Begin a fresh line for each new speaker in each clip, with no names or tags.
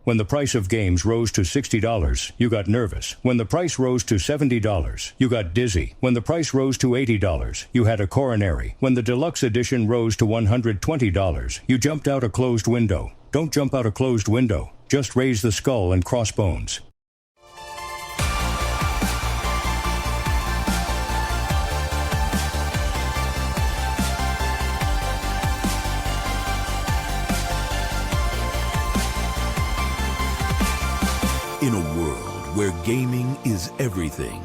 When the price of games rose to $60, you got nervous. When the price rose to $70, you got dizzy. When the price rose to $80, you had a coronary. When the deluxe edition rose to $120, you jumped out a closed window. Don't jump out a closed window. Just raise the skull and crossbones.
In a world where gaming is everything,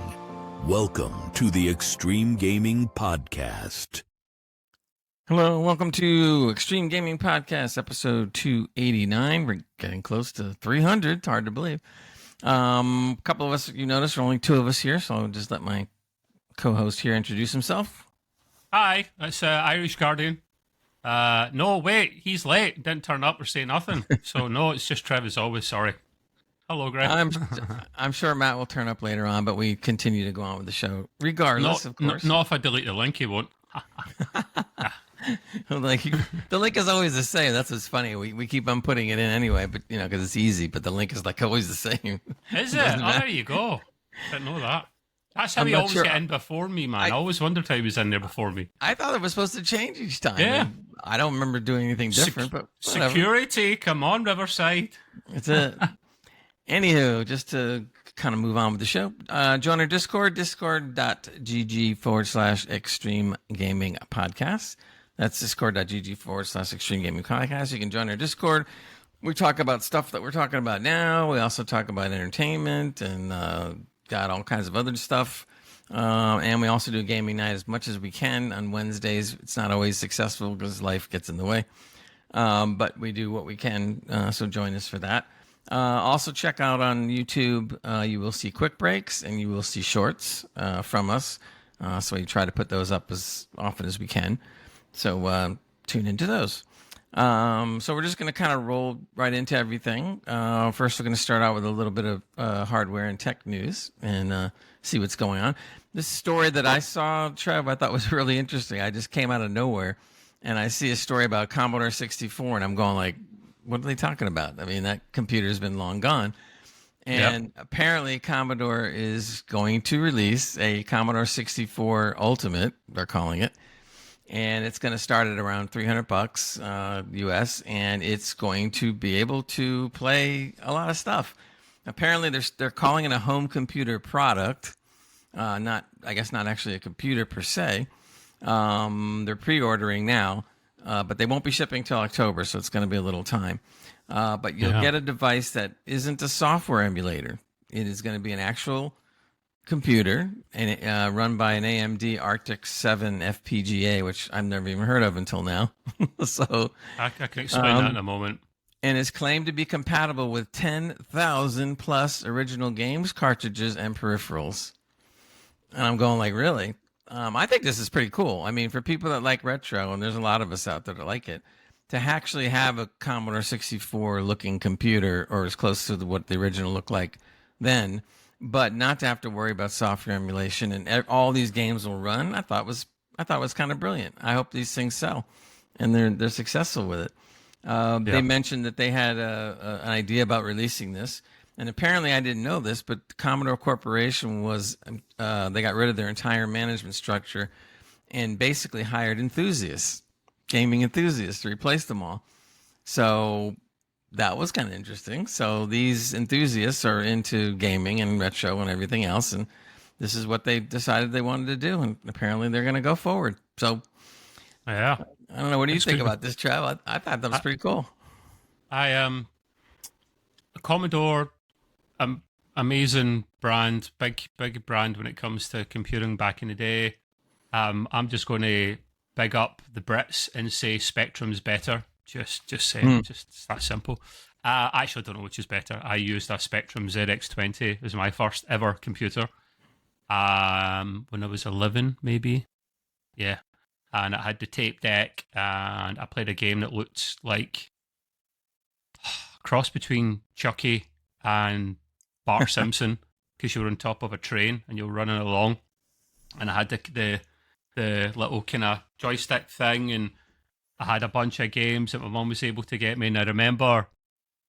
welcome to the Extreme Gaming Podcast.
Hello, welcome to Extreme Gaming Podcast, episode 289. We're getting close to 300. It's hard to believe. A couple of us, you notice, there are only two of us here, so I'll just let my co-host here introduce himself.
Hi, it's Irish Guardian. No, wait, he's late. Didn't turn up or say nothing. So, no, it's just Trev as always. Sorry. Hello, Greg.
I'm sure Matt will turn up later on, but we continue to go on with the show regardless, of course.
Not if I delete the link, he won't.
The link is always the same. That's what's funny. We keep on putting it in anyway, but because it's easy. But the link is like always the same.
Is it? Oh, there you go. Didn't know that. That's how he always get in before me, man. I always wondered how he was in there before me.
I thought it was supposed to change each time.
Yeah.
I don't remember doing anything different. But whatever.
Security, come on, Riverside.
That's it. Anywho, just to kind of move on with the show, join our Discord, discord.gg/Extreme Gaming Podcast. That's discord.gg/Extreme Gaming Podcast. You can join our Discord. We talk about stuff that we're talking about now. We also talk about entertainment and got all kinds of other stuff. And we also do gaming night as much as we can on Wednesdays. It's not always successful because life gets in the way. But we do what we can. So join us for that. Also check out on YouTube. You will see quick breaks and you will see shorts from us. So we try to put those up as often as we can. So tune into those. So we're just going to kind of roll right into everything. First, we're going to start out with a little bit of hardware and tech news and see what's going on. This story that I saw, Trev, I thought was really interesting. I just came out of nowhere and I see a story about Commodore 64 and I'm going like, what are they talking about? I mean, that computer's been long gone. And apparently Commodore is going to release a Commodore 64 Ultimate, they're calling it. And it's going to start at around $300 US, and it's going to be able to play a lot of stuff. Apparently they're calling it a home computer product. Not actually a computer per se. They're pre-ordering now. But they won't be shipping till October, so it's going to be a little time. But you'll get a device that isn't a software emulator. It is going to be an actual computer and run by an AMD Arctic 7 FPGA, which I've never even heard of until now. So
I can explain that in a moment.
And is claimed to be compatible with 10,000 plus original games, cartridges, and peripherals. And I'm going like, really? I think this is pretty cool. I mean, for people that like retro, and there's a lot of us out there that like it, to actually have a Commodore 64 looking computer, or as close to what the original looked like then, but not to have to worry about software emulation and all these games will run, I thought was kind of brilliant. I hope these things sell and they're successful with it. They mentioned that they had an idea about releasing this. And apparently, I didn't know this, but the Commodore Corporation they got rid of their entire management structure and basically hired enthusiasts, gaming enthusiasts, to replace them all. So that was kind of interesting. So these enthusiasts are into gaming and retro and everything else. And this is what they decided they wanted to do. And apparently, they're going to go forward. So,
yeah.
I don't know. What do you think about this, Trav? I thought that was pretty cool.
Commodore, amazing brand, big brand when it comes to computing back in the day. I'm just going to big up the Brits and say Spectrum's better. Just saying, just that simple. I actually don't know which is better. I used a Spectrum ZX20 as my first ever computer when I was 11, maybe. Yeah. And it had the tape deck, and I played a game that looked like a cross between Chucky and Bart Simpson, because you were on top of a train and you were running along, and I had the little kind of joystick thing, and I had a bunch of games that my mum was able to get me. And I remember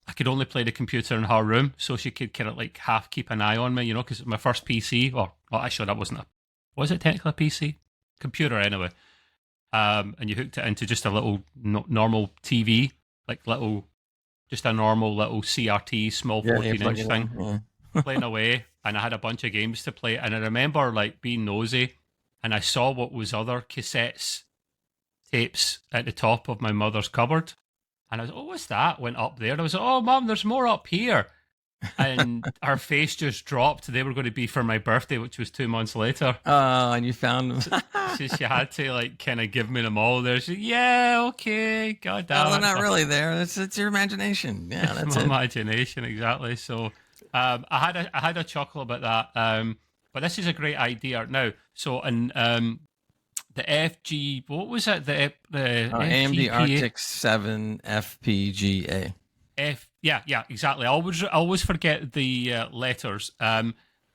I could only play the computer in her room, so she could kind of like half keep an eye on me, because it's my first PC. Or well, actually, that wasn't was it technically a PC? Computer anyway. And you hooked it into just a little normal TV, like just a normal little CRT, small 14-inch thing, playing away. And I had a bunch of games to play. And I remember like being nosy, and I saw what was other cassettes, tapes at the top of my mother's cupboard. And I was, oh, what's that? Went up there. I was like, oh, Mum, there's more up here. And her face just dropped. They were going to be for my birthday, which was 2 months later.
Oh, and you found them.
So she had to like kind of give me them all there. She said, yeah, okay, god damn.
Well, they're not really there. It's your imagination. Yeah, that's
my
it.
imagination, exactly. So I had a chuckle about that. But this is a great idea now. So in the FG, what was it? The
AMD Arctic 7 FPGA.
Yeah, exactly. I always forget the letters.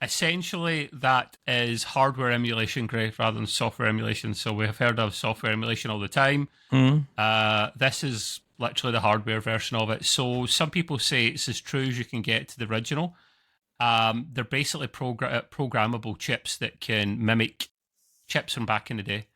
Essentially, that is hardware emulation, Greg, rather than software emulation. So we have heard of software emulation all the time. This is literally the hardware version of it. So some people say it's as true as you can get to the original. They're basically programmable chips that can mimic chips from back in the day.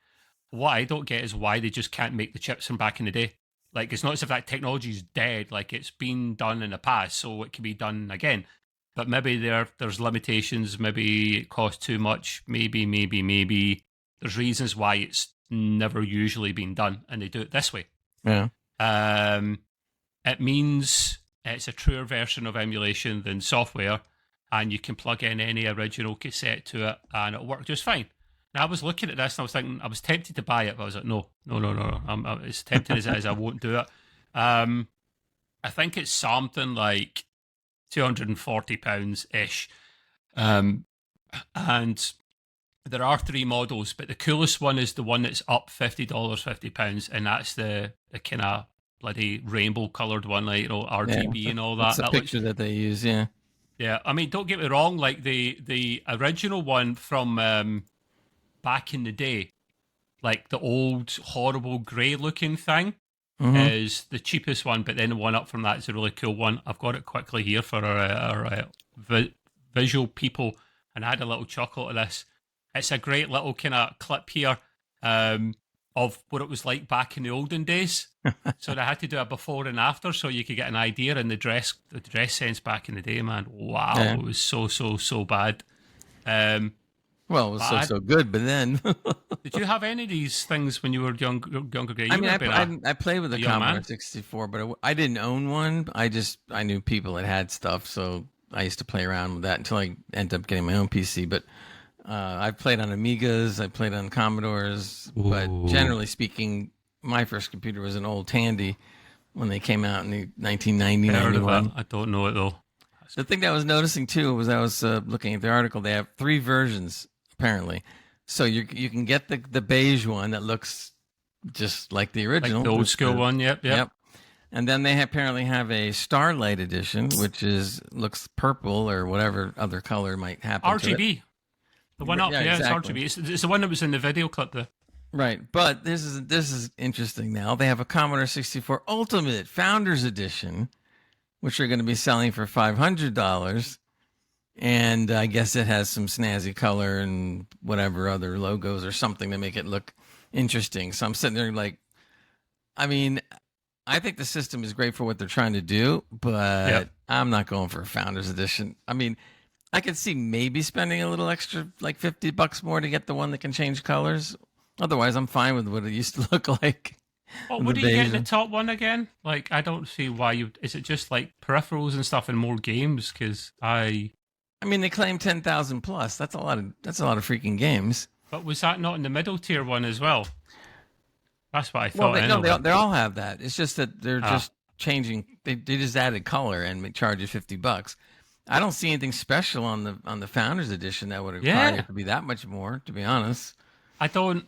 What I don't get is why they just can't make the chips from back in the day. Like, it's not as if that technology is dead. Like, it's been done in the past, so it can be done again. But maybe there's limitations. Maybe it costs too much. Maybe. There's reasons why it's never usually been done, and they do it this way.
Yeah.
It means it's a truer version of emulation than software, and you can plug in any original cassette to it, and it'll work just fine. Now, I was looking at this, and I was thinking, I was tempted to buy it, but I was like, no. I'm as tempted as it is, I won't do it. I think it's something like £240-ish. And there are 3 models, but the coolest one is the one that's up $50, £50, and that's the kind of bloody rainbow-coloured one, like, RGB and all that.
That's the picture that they use, yeah.
Yeah, I mean, don't get me wrong, like, the original one from back in the day, like the old horrible grey-looking thing, is the cheapest one, but then the one up from that is a really cool one. I've got it quickly here for our visual people, and I had a little chuckle at this. It's a great little kind of clip here of what it was like back in the olden days. So they had to do a before and after so you could get an idea. And the dress sense back in the day, man, wow, yeah. It was so bad.
Well, it was so good, but then...
Did you have any of these things when you were younger?
I mean, I played with a Commodore 64, but I didn't own one. I knew people that had stuff, so I used to play around with that until I ended up getting my own PC. But I played on Amigas, I played on Commodores, but generally speaking, my first computer was an old Tandy when they came out in the 1990, 91.
I don't know it, though.
The thing that I was noticing, too, was I was looking at the article. They have 3 versions, apparently. So you can get the beige one that looks just like the original.
Like the old school one, yep.
And then they apparently have a Starlight edition, which looks purple or whatever other color might happen
RGB.
to it.
The one up,
exactly.
It's RGB. It's the one that was in the video clip there.
Right, but this is interesting now. They have a Commodore 64 Ultimate Founders Edition, which are going to be selling for $500. And I guess it has some snazzy color and whatever other logos or something to make it look interesting. So I'm sitting there like, I mean, I think the system is great for what they're trying to do, but I'm not going for a Founders Edition. I mean, I could see maybe spending a little extra, like $50 more to get the one that can change colors. Otherwise, I'm fine with what it used to look like.
Oh, what do you get in the top one again? Like, I don't see why is it just like peripherals and stuff and more games? Because I mean, they claim
10,000 plus. That's a lot of freaking games.
But was that not in the middle tier one as well? That's what I thought.
Well, they all have that. It's just that they're just changing. They just added color and charge you $50. I don't see anything special on the Founders Edition that would require it to be that much more. To be honest,
I don't.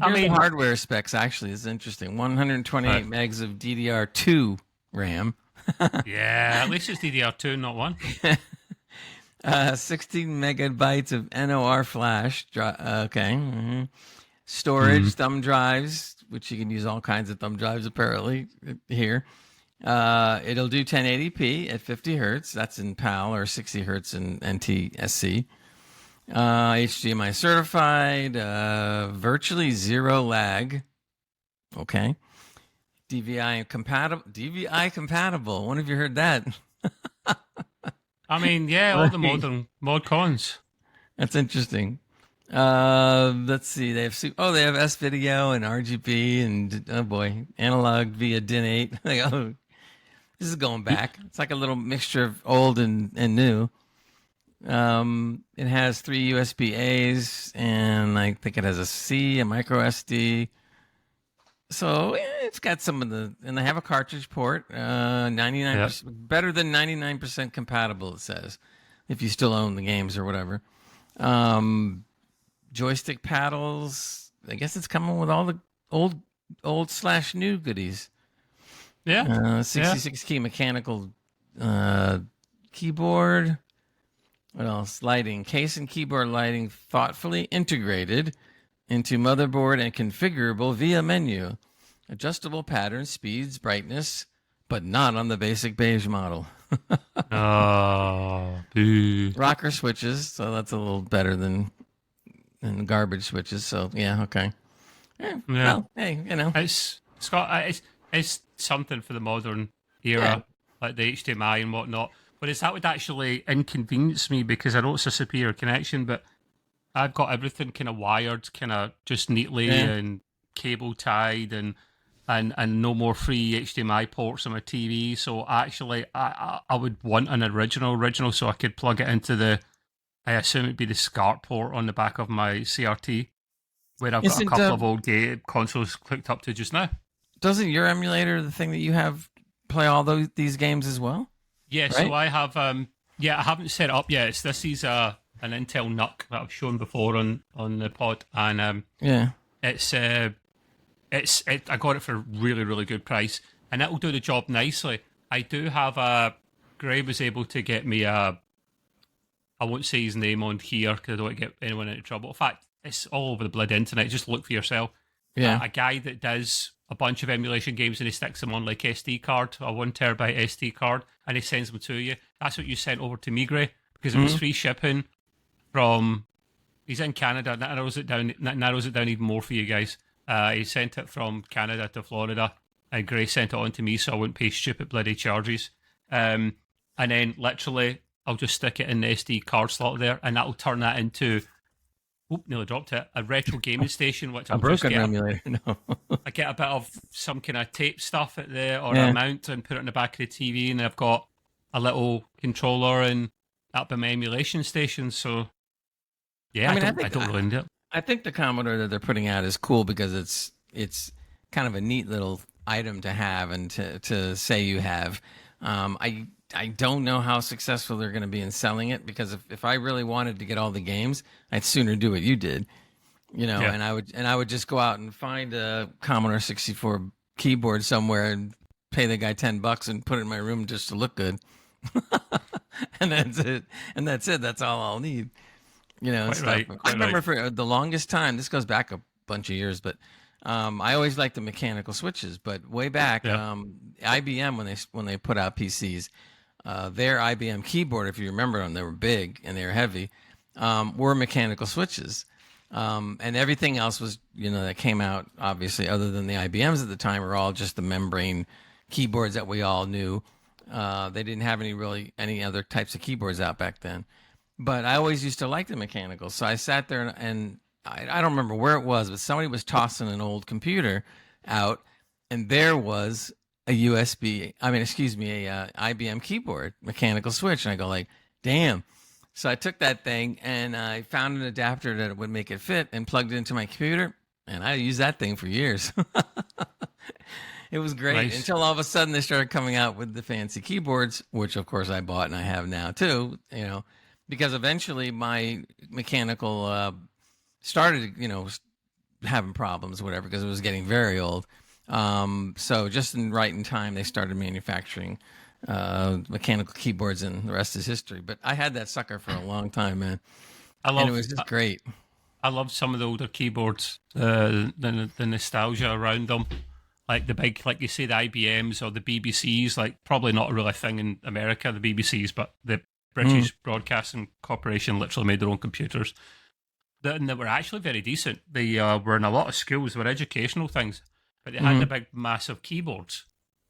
Here's the hardware specs. Actually, is interesting. 128 megs of DDR2 RAM.
Yeah, at least it's DDR2, not 1.
16 megabytes of NOR flash. Storage, thumb drives, which you can use all kinds of thumb drives apparently here. It'll do 1080p at 50 hertz. That's in PAL, or 60 hertz in NTSC. HDMI certified. Virtually zero lag. Okay. DVI compatible. DVI compatible. When have you heard that?
I mean, yeah, all the modern mod cons.
That's interesting. Let's see. They have S video and RGB and, oh boy, analog via DIN 8. Like, oh, this is going back. It's like a little mixture of old and new. It has 3 USB A's, and I think it has a C, a micro SD. So it's got some of the, and they have a cartridge port. 99%, better than 99% compatible. It says, if you still own the games or whatever. Joystick paddles. I guess it's coming with all the old/new goodies.
Yeah.
66 key mechanical keyboard. What else? Lighting. Case and keyboard lighting thoughtfully integrated into motherboard and configurable via menu. Adjustable patterns, speeds, brightness, but not on the basic beige model.
Boo.
Rocker switches, so that's a little better than garbage switches. So yeah, okay. Yeah. Well, hey,
it's something for the modern era, like the HDMI and whatnot. Whereas that would actually inconvenience me because I know it's a superior connection, but I've got everything kind of wired, kind of just neatly and cable tied, and no more free HDMI ports on my TV. So actually, I would want an original, so I could plug it into the, I assume it'd be the SCART port on the back of my CRT, where I've got a couple of old game consoles hooked up to just now.
Doesn't your emulator, the thing that you have, play all these games as well?
Yeah, right? So I have, I haven't set it up yet. This is an Intel NUC that I've shown before on the pod, and it's I got it for a really, really good price, and it'll do the job nicely. I do have Gray was able to get me I won't say his name on here because I don't want to get anyone into trouble. In fact, it's all over the blood internet. Just look for yourself. Yeah, a guy that does a bunch of emulation games and he sticks them on like SD card, a 1 terabyte SD card, and he sends them to you. That's what you sent over to me, Gray, because it was free shipping from. He's in Canada. That narrows it down even more for you guys. He sent it from Canada to Florida, and Gray sent it on to me so I wouldn't pay stupid bloody charges. And then literally, I'll just stick it in the SD card slot there, and that'll turn that into. Oop, nearly dropped it. A retro gaming station, which I'll just get
emulator. No.
I get a bit of some kind of tape stuff at there, or a mount, and put it in the back of the TV, and I've got a little controller and up in my emulation station. So, yeah, I don't really need it.
I think the Commodore that they're putting out is cool because it's kind of a neat little item to have and to say you have. I don't know how successful they're going to be in selling it, because if I really wanted to get all the games, I'd sooner do what you did, and I would just go out and find a Commodore 64 keyboard somewhere and pay the guy $10 and put it in my room just to look good. And that's it. That's all I'll need. I remember for the longest time, this goes back a bunch of years, but I always liked the mechanical switches. But way back, IBM, when they put out PCs, their IBM keyboard, if you remember them, they were big and they were heavy, were mechanical switches. And everything else was, that came out, obviously, other than the IBMs at the time, were all just the membrane keyboards that we all knew. They didn't have any other types of keyboards out back then. But I always used to like the mechanical. So I sat there and I don't remember where it was, but somebody was tossing an old computer out, and there was a IBM keyboard, mechanical switch. And I go like, damn. So I took that thing and I found an adapter that would make it fit and plugged it into my computer. And I used that thing for years. It was great until all of a sudden they started coming out with the fancy keyboards, which of course I bought and I have now too, because eventually my mechanical started, having problems, whatever, because it was getting very old. So just in time, they started manufacturing mechanical keyboards, and the rest is history. But I had that sucker for a long time, man. And it was just great.
I love some of the older keyboards, the nostalgia around them. like the big, like you say, the IBMs or the BBCs, like probably not really a thing in America, the BBCs, but the British Broadcasting Corporation literally made their own computers. And they were actually very decent. They were in a lot of schools, they were educational things, but they had the big, massive keyboards,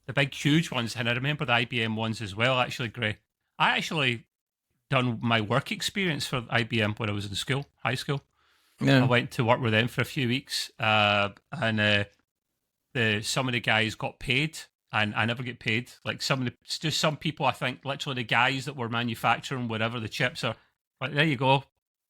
the big, huge ones. And I remember the IBM ones as well, actually, Gray. I actually done my work experience for IBM when I was in school, high school. Yeah. I went to work with them for a few weeks, and some of the guys got paid, and I never get paid. Like just some people, I think, literally the guys that were manufacturing whatever the chips are, like, there you go,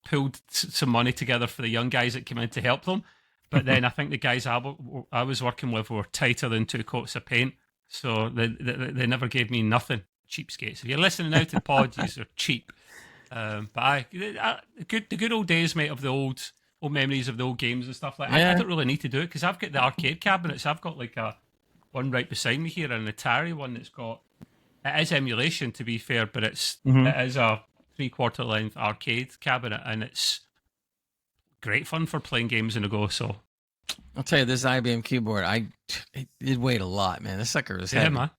pulled some money together for the young guys that came in to help them. But then I think the guys I was working with were tighter than 2 coats of paint, so they never gave me nothing. Cheapskates. If you're listening now to the pod, these are cheap. But the good old days, mate, of the old memories of the old games and stuff like that. I don't really need to do it because I've got the arcade cabinets. I've got like one right beside me here, an Atari one that's got, it is emulation to be fair, but it is a 3/4 length arcade cabinet, and it's great fun for playing games in a go. So
I'll tell you, this IBM keyboard, it weighed a lot, man. This sucker was heavy. Man.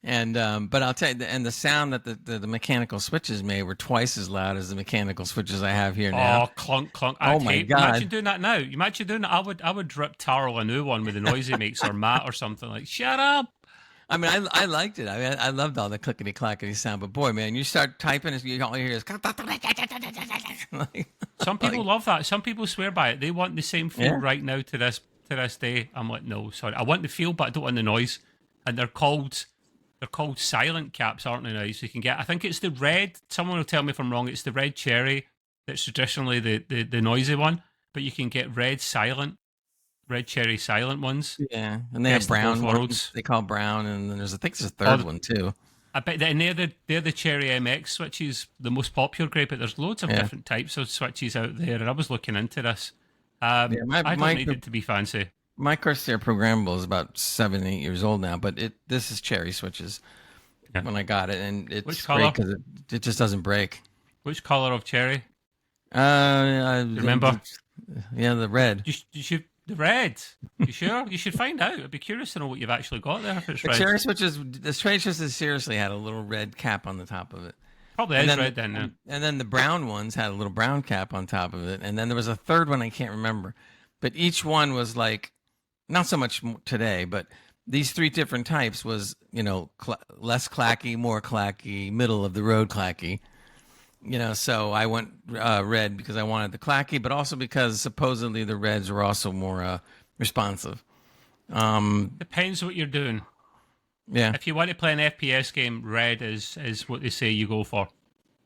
And but I'll tell you, and the sound that the mechanical switches made were twice as loud as the mechanical switches I have here now.
Oh, clunk, clunk!
My God!
Imagine doing that now. Imagine doing that. I would rip Tarl a new one with the noise he makes, or Matt or something. Like, shut up.
I mean, I liked it. I mean, I loved all the clickety clackety sound. But boy, man, you start typing, and all you hear is.
Some people love that. Some people swear by it. They want the same feel right now to this day. I'm like, no, sorry. I want the feel, but I don't want the noise. And they're called silent caps, aren't they now? So you can get, I think it's the red, someone will tell me if I'm wrong, it's the red cherry that's traditionally the noisy one, but you can get red cherry silent ones.
Yeah, and they have brown ones. They call brown, and then I think there's a third one too.
I bet that, and they're the Cherry MX switches, the most popular grade, but there's loads of different types of switches out there, and I was looking into this. I don't need it to be fancy.
My Corsair programmable is about 7-8 years old now, but this is cherry switches when I got it, and it's great because it just doesn't break.
Which color of cherry?
Remember? Yeah, the red.
The red. You sure? You should find out. I'd be curious to know what you've actually got there. If it's red.
Cherry switches. The cherry switches seriously had a little red cap on the top of it.
Probably is red then. Yeah.
And then the brown ones had a little brown cap on top of it, and then there was a third one I can't remember, but each one was like. Not so much today, but these 3 different types was, less clacky, more clacky, middle of the road clacky. So I went red because I wanted the clacky, but also because supposedly the reds were also more responsive.
Depends what you're doing.
Yeah.
If you want to play an FPS game, red is what they say you go for.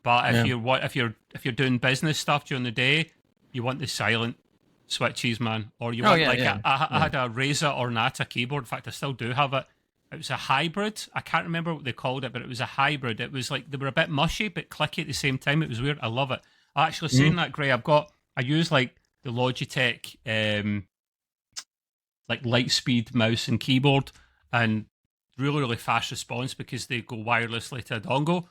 But if you're doing business stuff during the day, you want the silent switches, man, or you want I had a Razer Ornata keyboard. In fact, I still do have it. It was a hybrid. I can't remember what they called it, but it was a hybrid. It was like they were a bit mushy but clicky at the same time. It was weird. I love it. Actually, saying that, Gray, I use like the Logitech like Lightspeed mouse and keyboard, and really fast response because they go wirelessly to a dongle.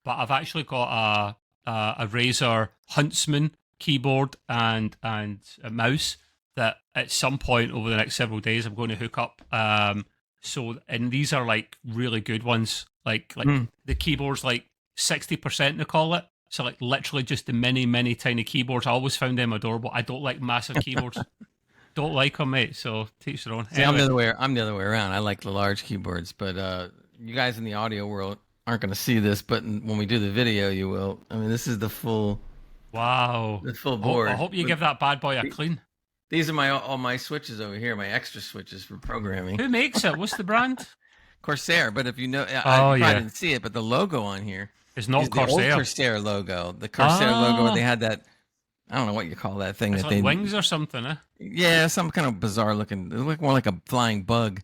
But I've actually got a Razer Huntsman keyboard and a mouse that at some point over the next several days I'm going to hook up. And these are like really good ones. Like the keyboard's like 60% they call it. So like literally just the many tiny keyboards. I always found them adorable. I don't like massive keyboards. Don't like them, mate. So teach their own.
See, anyway. I'm the other way around. I like the large keyboards, but you guys in the audio world aren't going to see this, but when we do the video, you will. I mean, this is the full.
Wow.
The full board.
I hope you give that bad boy a clean.
These are all my switches over here, my extra switches for programming.
Who makes it? What's the brand?
Corsair, but if you know, I didn't see it, but the logo on here
is not Corsair.
The old Corsair logo. The Corsair logo where they had that, I don't know what you call that thing.
It's
that
like wings or something, eh?
Yeah, some kind of bizarre looking, it looked more like a flying bug.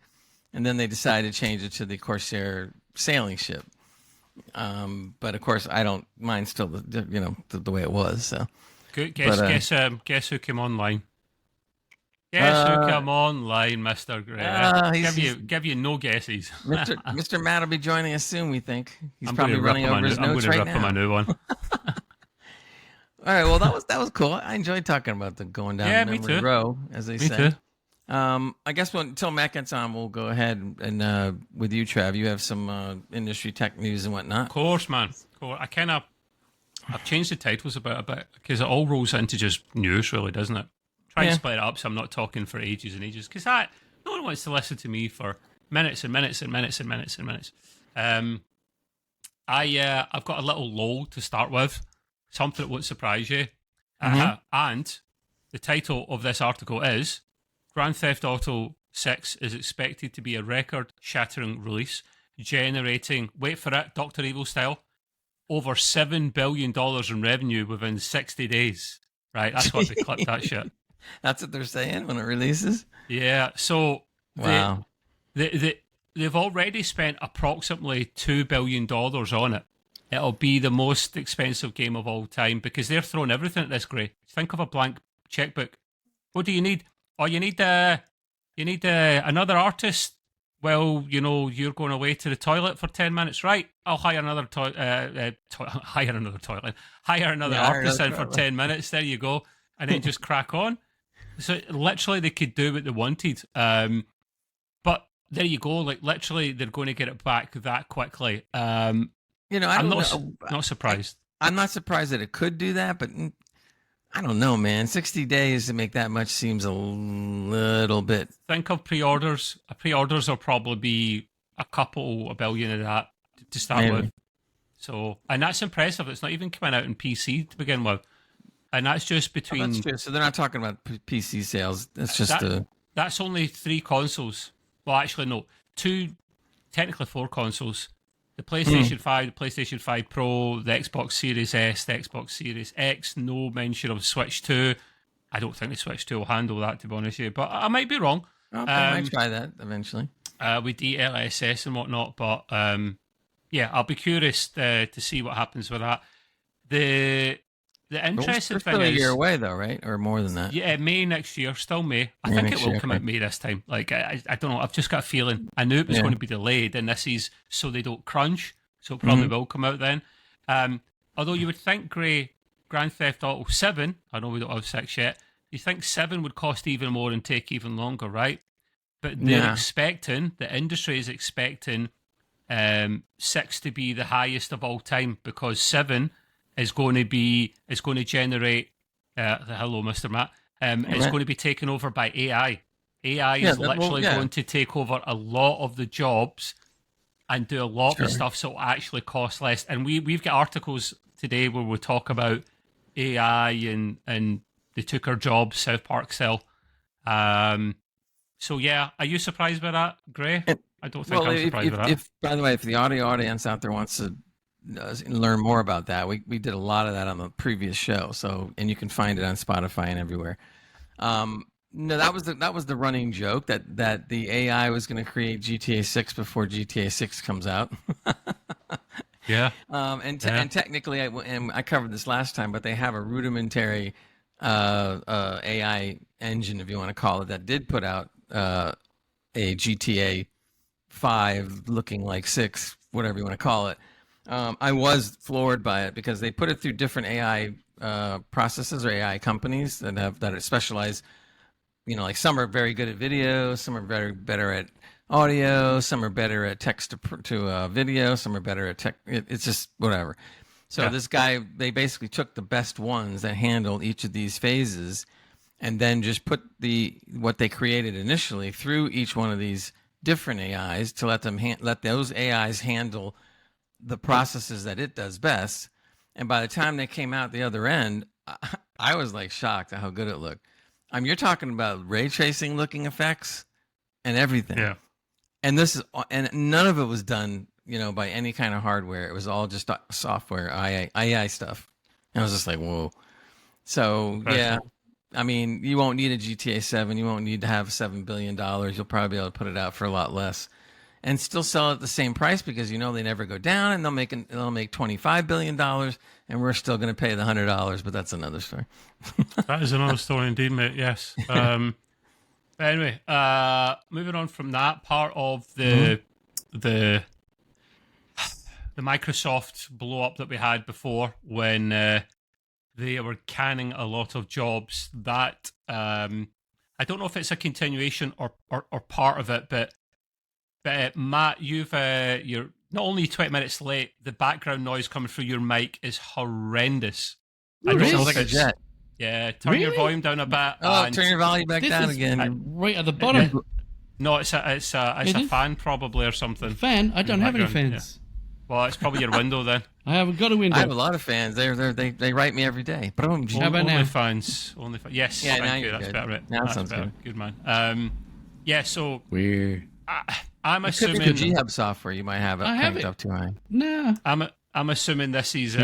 And then they decided to change it to the Corsair sailing ship. But of course, I don't mind still the way it was. So,
guess who came online? Guess who came online, Mr. Gray? Give you no guesses.
Mr. Matt will be joining us soon. We think he's probably running over his notes right now.
I'm going to rip him a new one.
All right. Well, that was cool. I enjoyed talking about the going down memory row, as they say.
Me too.
I guess until Matt gets on, we'll go ahead and with you, Trav, you have some industry tech news and whatnot.
Of course, man. Of course. I've changed the titles a bit because it all rolls into just news, really, doesn't it? Try and split it up so I'm not talking for ages and ages, because no one wants to listen to me for minutes and minutes and minutes and minutes and minutes. I've got a little lull to start with, something that won't surprise you. And the title of this article is Grand Theft Auto 6 is expected to be a record-shattering release, generating, wait for it, Dr. Evil style, over $7 billion in revenue within 60 days. Right, that's what they clipped that shit.
That's what they're saying when it releases?
Yeah, so
wow.
They've already spent approximately $2 billion on it. It'll be the most expensive game of all time because they're throwing everything at this, Gray. Think of a blank checkbook. What do you need? Oh, you need another artist. Well, you're going away to the toilet for 10 minutes, right? I'll hire another hire another artist in for 10 minutes. There you go, and then just crack on. So literally, they could do what they wanted. But there you go. Like literally, they're going to get it back that quickly. I'm not surprised.
I'm not surprised that it could do that, but I don't know, man. 60 days to make that much seems a little bit.
Think of pre-orders. Pre-orders will probably be a billion of that to start with. So, and that's impressive. It's not even coming out in PC to begin with. And that's just between...
that's true. So they're not talking about PC sales. It's just
That's only 3 consoles. Well, actually, no. 2, technically 4 consoles. The PlayStation 5, the PlayStation 5 Pro, the Xbox Series S, the Xbox Series X, no mention of Switch 2. I don't think the Switch 2 will handle that, to be honest with you, but I might be wrong.
Okay, I might try that eventually.
With DLSS and whatnot, but yeah, I'll be curious to see what happens with that. The interesting thing is...
a year away, though, right? Or more than that?
Yeah, May next year, still May. I think it will come out May this time. Like, I don't know, I've just got a feeling. I knew it was going to be delayed, and this is so they don't crunch, so it probably will come out then. Although you would think, Grand Theft Auto 7, I know we don't have 6 yet, you think 7 would cost even more and take even longer, right? But they're expecting, the industry is expecting 6 to be the highest of all time, because 7... is going to generate, hello, Mr. Matt, it's going to be taken over by AI. AI is literally going to take over a lot of the jobs and do a lot of stuff, so it'll actually cost less. And we've got articles today where we talk about AI and they took our jobs, South Park style. So yeah, are you surprised by that, Gray? I don't think I'm surprised by that.
By the way, if the audio audience out there wants to learn more about that, we did a lot of that on the previous show, and you can find it on Spotify and everywhere. No, that was the running joke that the AI was going to create GTA 6 before GTA 6 comes out.
Yeah.
And technically, I covered this last time, but they have a rudimentary AI engine, if you want to call it, that did put out a GTA 5 looking like 6, whatever you want to call it. I was floored by it because they put it through different AI processes or AI companies that are specialized. Like some are very good at video, some are better at audio, some are better at text to video, some are better at tech. It's just whatever. So this guy, they basically took the best ones that handled each of these phases, and then just put what they created initially through each one of these different AIs to let those AIs handle the processes that it does best. And by the time they came out the other end, I was like shocked at how good it looked. You're talking about ray tracing looking effects and everything.
Yeah.
And none of it was done, by any kind of hardware. It was all just software, AI stuff. And I was just like, whoa. So yeah, you won't need a GTA 7. You won't need to have $7 billion. You'll probably be able to put it out for a lot less. And still sell it at the same price because they never go down, and they'll make $25 billion, and we're still going to pay the $100. But that's another story.
That is another story indeed, mate. Yes. But anyway, moving on from that part of the Microsoft blow up that we had before when they were canning a lot of jobs. That I I don't know if it's a continuation or part of it, but Matt, you're not only 20 minutes late. The background noise coming through your mic is horrendous. I don't know
Sounds
if
like a
it's-
jet.
Yeah, turn your volume down a bit.
Oh,
and
turn your volume back
This
down
is-
again.
Right at the bottom.
No, it's a
It is?
fan probably or something.
Fan? I don't have any
background,
fans.
Well, it's probably your window then.
I haven't got a window.
I have a lot of fans. They write me every day. Boom.
How about
only
now?
fans. Yes,
Yeah, now
thank you.
you're
That's
good.
better. Right?
Now it
That's
sounds
better. Good man. Yeah, so
Weird.
I'm
It could be
assuming
the GHub software. You might have it
I have
cranked
it.
up too high.
Nah.
I'm assuming this is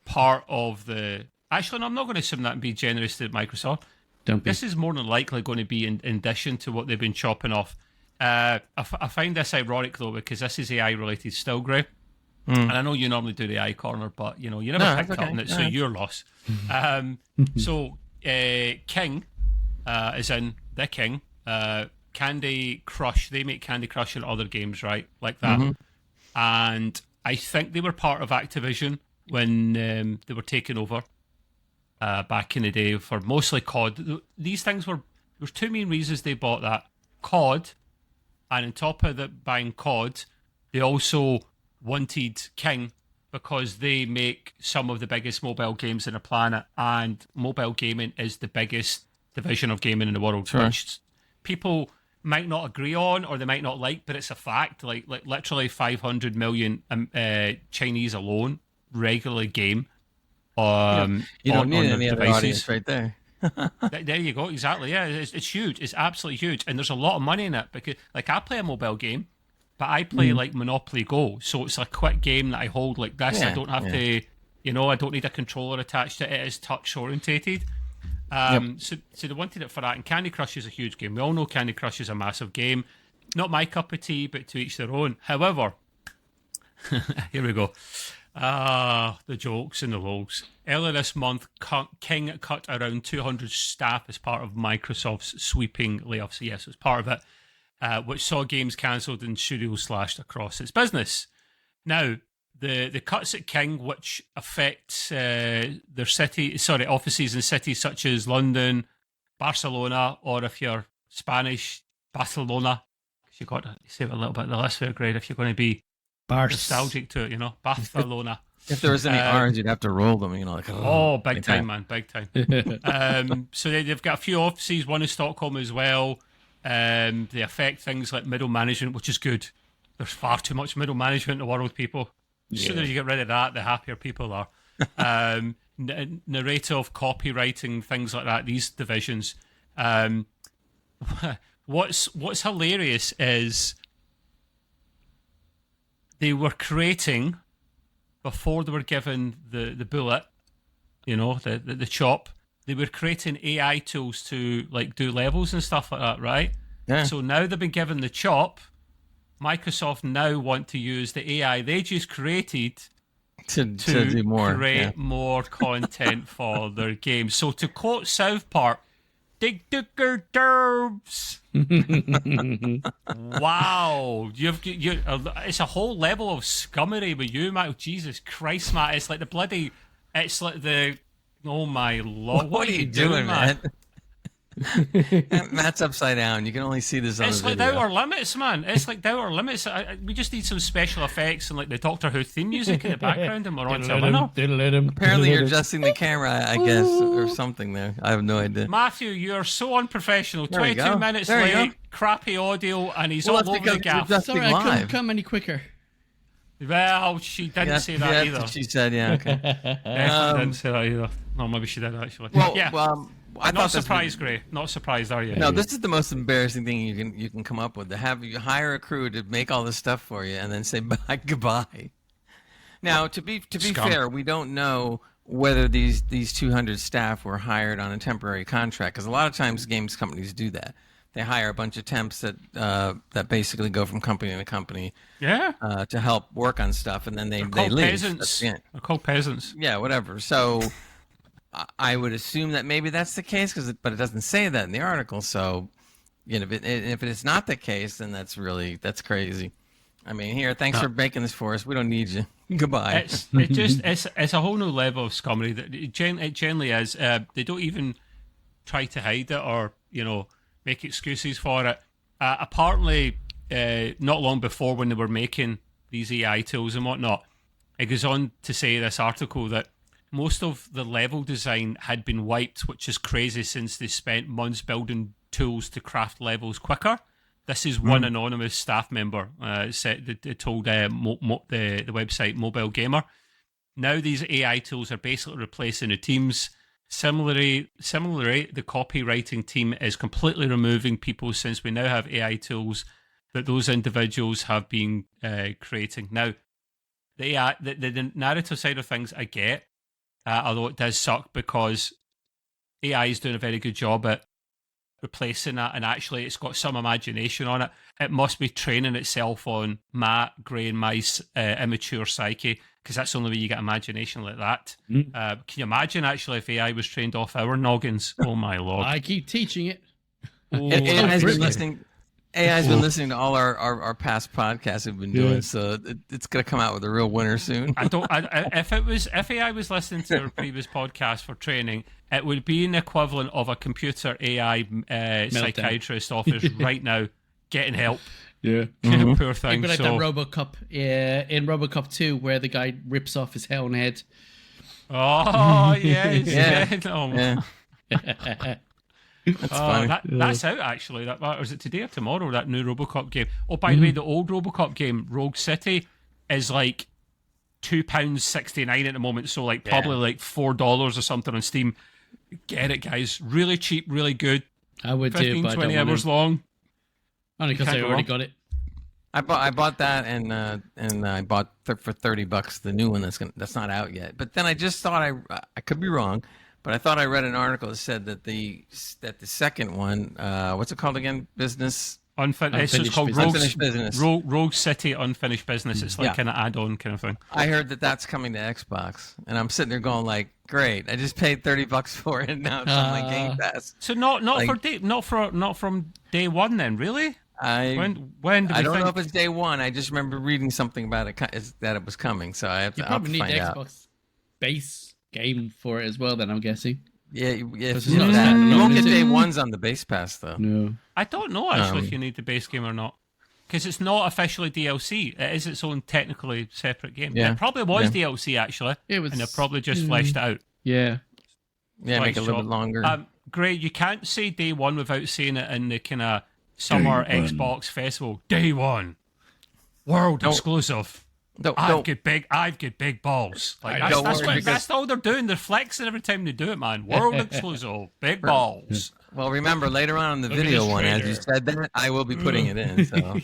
part of the. Actually, no, I'm not going to assume that and be generous to Microsoft.
Don't be.
This is more than likely going to be in addition to what they've been chopping off. I find this ironic though because this is AI related still, Gray. And I know you normally do the AI corner, but you never
No,
picked
that's
up
okay.
on it, so
Yeah.
you're lost. So King is in the King. Candy Crush. They make Candy Crush and other games, right, like that. And I think they were part of Activision when they were taken over back in the day for mostly COD. These things were. There's two main reasons they bought that COD, and on top of that, buying COD, they also wanted King because they make some of the biggest mobile games on the planet, and mobile gaming is the biggest division of gaming in the world.
Sure.
Which people might not agree on or they might not like, but it's a fact. Like literally 500 million Chinese alone regularly game.
You don't need
on
any
their
other audience right there.
There you go. Exactly. Yeah, it's huge. It's absolutely huge, and there's a lot of money in it because, like, I play a mobile game, but I play like Monopoly Go, so it's a quick game that I hold like this. I
Yeah,
don't have to, I don't need a controller attached to it. It is touch orientated. So they wanted it for that. And Candy Crush is a huge game. We all know Candy Crush is a massive game. Not my cup of tea, but to each their own. However, here we go. The jokes and the lols. Earlier this month, King cut around 200 staff as part of Microsoft's sweeping layoffs. So yes, it was part of it, which saw games cancelled and studios slashed across its business. Now, the cuts at King, which affect their offices in cities such as London, Barcelona, or if you're Spanish, Barcelona, because you've got to save a little bit of the list there, Greg, if you're going to be nostalgic to it, Barcelona.
If there was any R's, you'd have to roll them. Like
Big time, man, big time. So they've got a few offices, one in Stockholm as well. They affect things like middle management, which is good. There's far too much middle management in the world, people. The sooner you get rid of that, the happier people are. Narrative, copywriting, things like that, these divisions. What's hilarious is they were creating, before they were given the bullet, the chop, they were creating AI tools to like do levels and stuff like that, right?
Yeah.
So now they've been given the chop. Microsoft now want to use the AI they just created
to do more.
create more content for their games. So to quote South Park, dig digger derbs. Wow, it's a whole level of scummery with you, Matt. Jesus Christ, Matt! It's like oh my lord, what are you doing,
Matt? Matt's upside down. You can only see this on
It's
the
like
video.
the Outer Limits, man. It's like the Outer Limits. We just need some special effects and like the Doctor Who theme music in the background, and we're on to a winner.
Apparently, you're adjusting the camera, I guess, or something there. I have no idea.
Matthew, you're so unprofessional.
There we
22
go.
minutes
There you
late,
go.
crappy audio, and he's
Well,
all
that's
over
because
the gaff.
you're adjusting
Sorry, I couldn't
live.
come any quicker.
Well, she didn't say that either.
She said, yeah, okay.
Definitely didn't say that either. No, maybe she did actually.
Well,
yeah.
I
Not
thought this
surprised, Gray. Not surprised, are you?
No, this is the most embarrassing thing you can come up with. To have you hire a crew to make all this stuff for you and then say bye goodbye. Now, to be
Scum.
fair, we don't know whether these 200 staff were hired on a temporary contract, because a lot of times games companies do that. They hire a bunch of temps that basically go from company to company
Yeah.
to help work on stuff, and then they
Called
leave.
peasants.
That's the end.
They're called peasants.
Yeah, whatever. So I would assume that maybe that's the case, but it doesn't say that in the article. So, if it is not the case, then that's crazy. I mean, here, thanks for making this for us. We don't need you. Goodbye.
It's a whole new level of scummery. That it generally is. They don't even try to hide it or, make excuses for it. Apparently, not long before when they were making these AI tools and whatnot, it goes on to say, this article, that most of the level design had been wiped, which is crazy since they spent months building tools to craft levels quicker. This is one anonymous staff member told the website Mobile Gamer. Now these AI tools are basically replacing the teams. Similarly, the copywriting team is completely removing people since we now have AI tools that those individuals have been creating. Now, the narrative side of things I get, although it does suck because AI is doing a very good job at replacing that, and actually it's got some imagination on it. It must be training itself on Matt, Gray, and my immature psyche, because that's the only way you get imagination like that. Can you imagine actually if AI was trained off our noggins? Oh my lord!
I keep teaching it.
AI's been listening to all our past podcasts we've been doing, so it's going to come out with a real winner soon.
If AI was listening to our previous podcast for training, it would be an equivalent of a computer AI psychiatrist office right now getting help.
Yeah,
poor thing.
It'd be like that RoboCop in RoboCop 2 where the guy rips off his own head.
Oh yes,
yeah. That's funny.
That's out actually. Is it today or tomorrow? That new RoboCop game. Oh, by the way, the old RoboCop game, Rogue City, is like £2.69 at the moment. So like probably like $4 or something on Steam. Get it, guys. Really cheap, really good.
I would
15,
do, but
20
I don't
hours long.
Only because I already got it.
I bought that and I bought for $30 the new one that's not out yet. But then I just thought I could be wrong, but I thought I read an article that said that the second one, what's it called again?
It's called
Unfinished Business.
Rogue City Unfinished Business. It's like an add-on kind of thing.
I heard that's coming to Xbox, and I'm sitting there going like, great! I just paid $30 for it, and now it's on my Game Pass.
So not from day one then, really? When
I don't know if it's day one. I just remember reading something about it that it was coming, so I have to.
You probably need the
Xbox
Xbox base game for it as well. Then I'm guessing.
Yeah, you
not
won't get day ones on the base pass though.
No,
I don't know actually if you need the base game or not, because it's not officially DLC. It is its own technically separate game. Yeah. It probably was DLC actually.
It was,
and they probably just fleshed it out.
Yeah,
make it a little bit longer.
Great, you can't say day one without saying it in the kind of summer Xbox festival. Day one, world exclusive. I've got big balls. Like that's all they're doing. They're flexing every time they do it, man. World exclusive, big balls.
Well, remember later on in the video one, as you said that, I will be putting it in. So,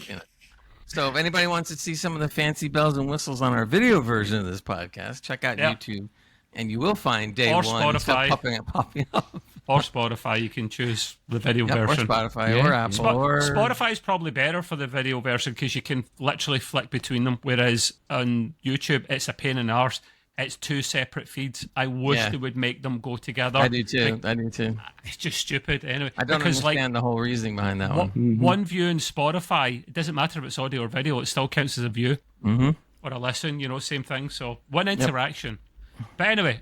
so if anybody wants to see some of the fancy bells and whistles on our video version of this podcast, check out YouTube, and you will find day
or
one
Spotify.
Popping up.
Or Spotify, you can choose the video version.
Or Spotify, or Apple.
Spotify is probably better for the video version because you can literally flick between them, whereas on YouTube, it's a pain in the arse. It's two separate feeds. I wish they would make them go together.
I do too.
It's just stupid. Anyway,
I don't understand the whole reasoning behind that one.
One view in Spotify, it doesn't matter if it's audio or video, it still counts as a view or a listen, same thing. So one interaction. Yep. But anyway,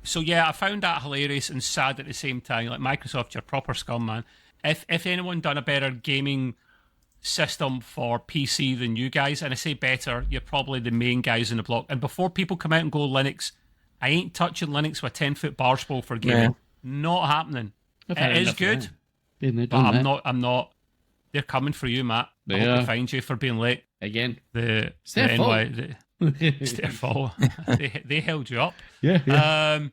so yeah, I found that hilarious and sad at the same time. Like Microsoft, you're proper scum, man. If anyone done a better gaming system for PC than you guys, and I say better, you're probably the main guys in the block. And before people come out and go Linux, I ain't touching Linux with a 10-foot bar spool for gaming. Yeah. Not happening. It is good, but I'm not. They're coming for you, Matt. I hope they find you for being late
again.
It's their fault. They held you up.
Yeah.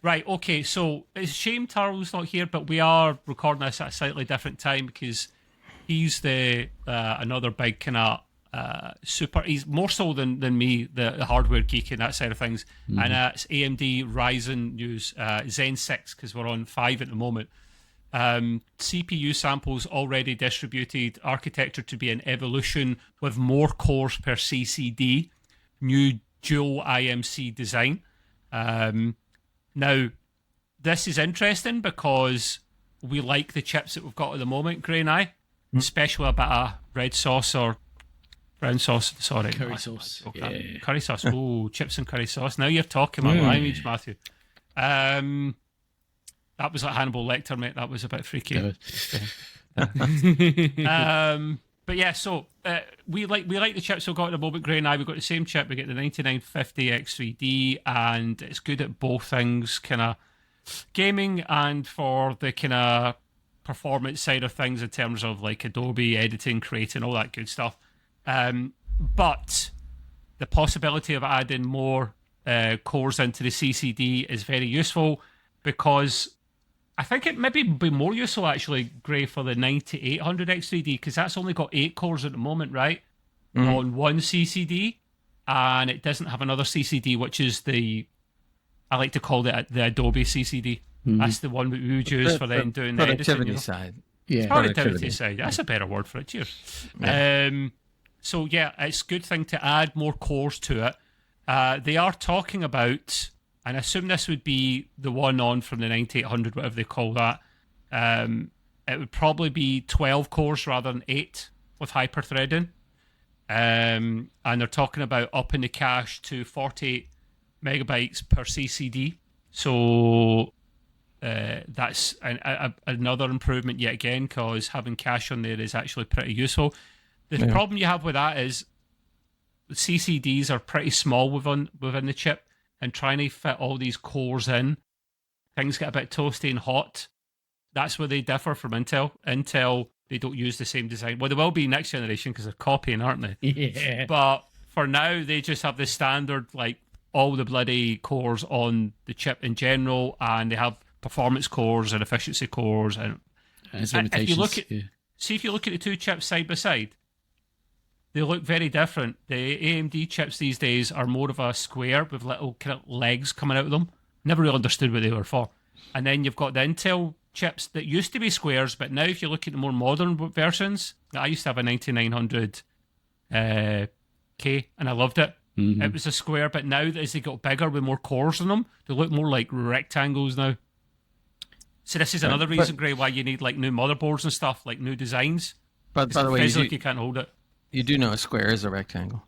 Right. Okay. So it's a shame Taro's not here, but we are recording this at a slightly different time because he's the another big kind of super. He's more so than me, the hardware geek and that side of things. And it's AMD Ryzen news, Zen 6 because we're on 5 at the moment. CPU samples already distributed, architecture to be an evolution with more cores per CCD, new dual IMC design. Now, this is interesting because we like the chips that we've got at the moment, Gray and I, especially a bit of red sauce or brown sauce. Sorry,
curry sauce.
Okay. Curry sauce. Oh, chips and curry sauce. Now you're talking my language, Matthew. That was like Hannibal Lecter, mate. That was a bit freaky. But yeah, so we like the chips we've got at the moment. Gray and I, we've got the same chip. We get the 9950 X3D, and it's good at both things, kind of gaming and for the kind of performance side of things in terms of like Adobe editing, creating, all that good stuff. But the possibility of adding more cores into the CCD is very useful, because I think it maybe be more useful actually, Gray, for the 9800 X3D, because that's only got 8 cores at the moment, right? On one CCD, and it doesn't have another CCD, which is I like to call it the Adobe CCD. That's the one we would use for then doing the
productivity
editing,
side.
Yeah,
productivity side. That's a better word for it. Cheers.
Yeah.
So yeah, it's a good thing to add more cores to it. They are talking about, and I assume this would be the one on from the 9800, whatever they call that. It would probably be 12 cores rather than 8 with hyper-threading. And they're talking about upping the cache to 48 megabytes per CCD. So that's another improvement yet again, because having cache on there is actually pretty useful. The problem you have with that is the CCDs are pretty small within the chip, and trying to fit all these cores in, things get a bit toasty and hot. That's where they differ from Intel. Intel, they don't use the same design. Well, they will be next generation because they're copying, aren't they?
Yeah.
But for now, they just have the standard, like, all the bloody cores on the chip in general, and they have performance cores and efficiency cores. And
its
if you look at, see, if you look at the two chips side by side, they look very different. The AMD chips these days are more of a square with little kind of legs coming out of them. Never really understood what they were for. And then you've got the Intel chips that used to be squares, but now if you look at the more modern versions, I used to have a 9900 K, and I loved it. Mm-hmm. It was a square, but now as they got bigger with more cores in them, they look more like rectangles now. So this is another reason, Gray, why you need like new motherboards and stuff, like new designs.
But by the way,
you can't hold it.
You do know a square is a rectangle.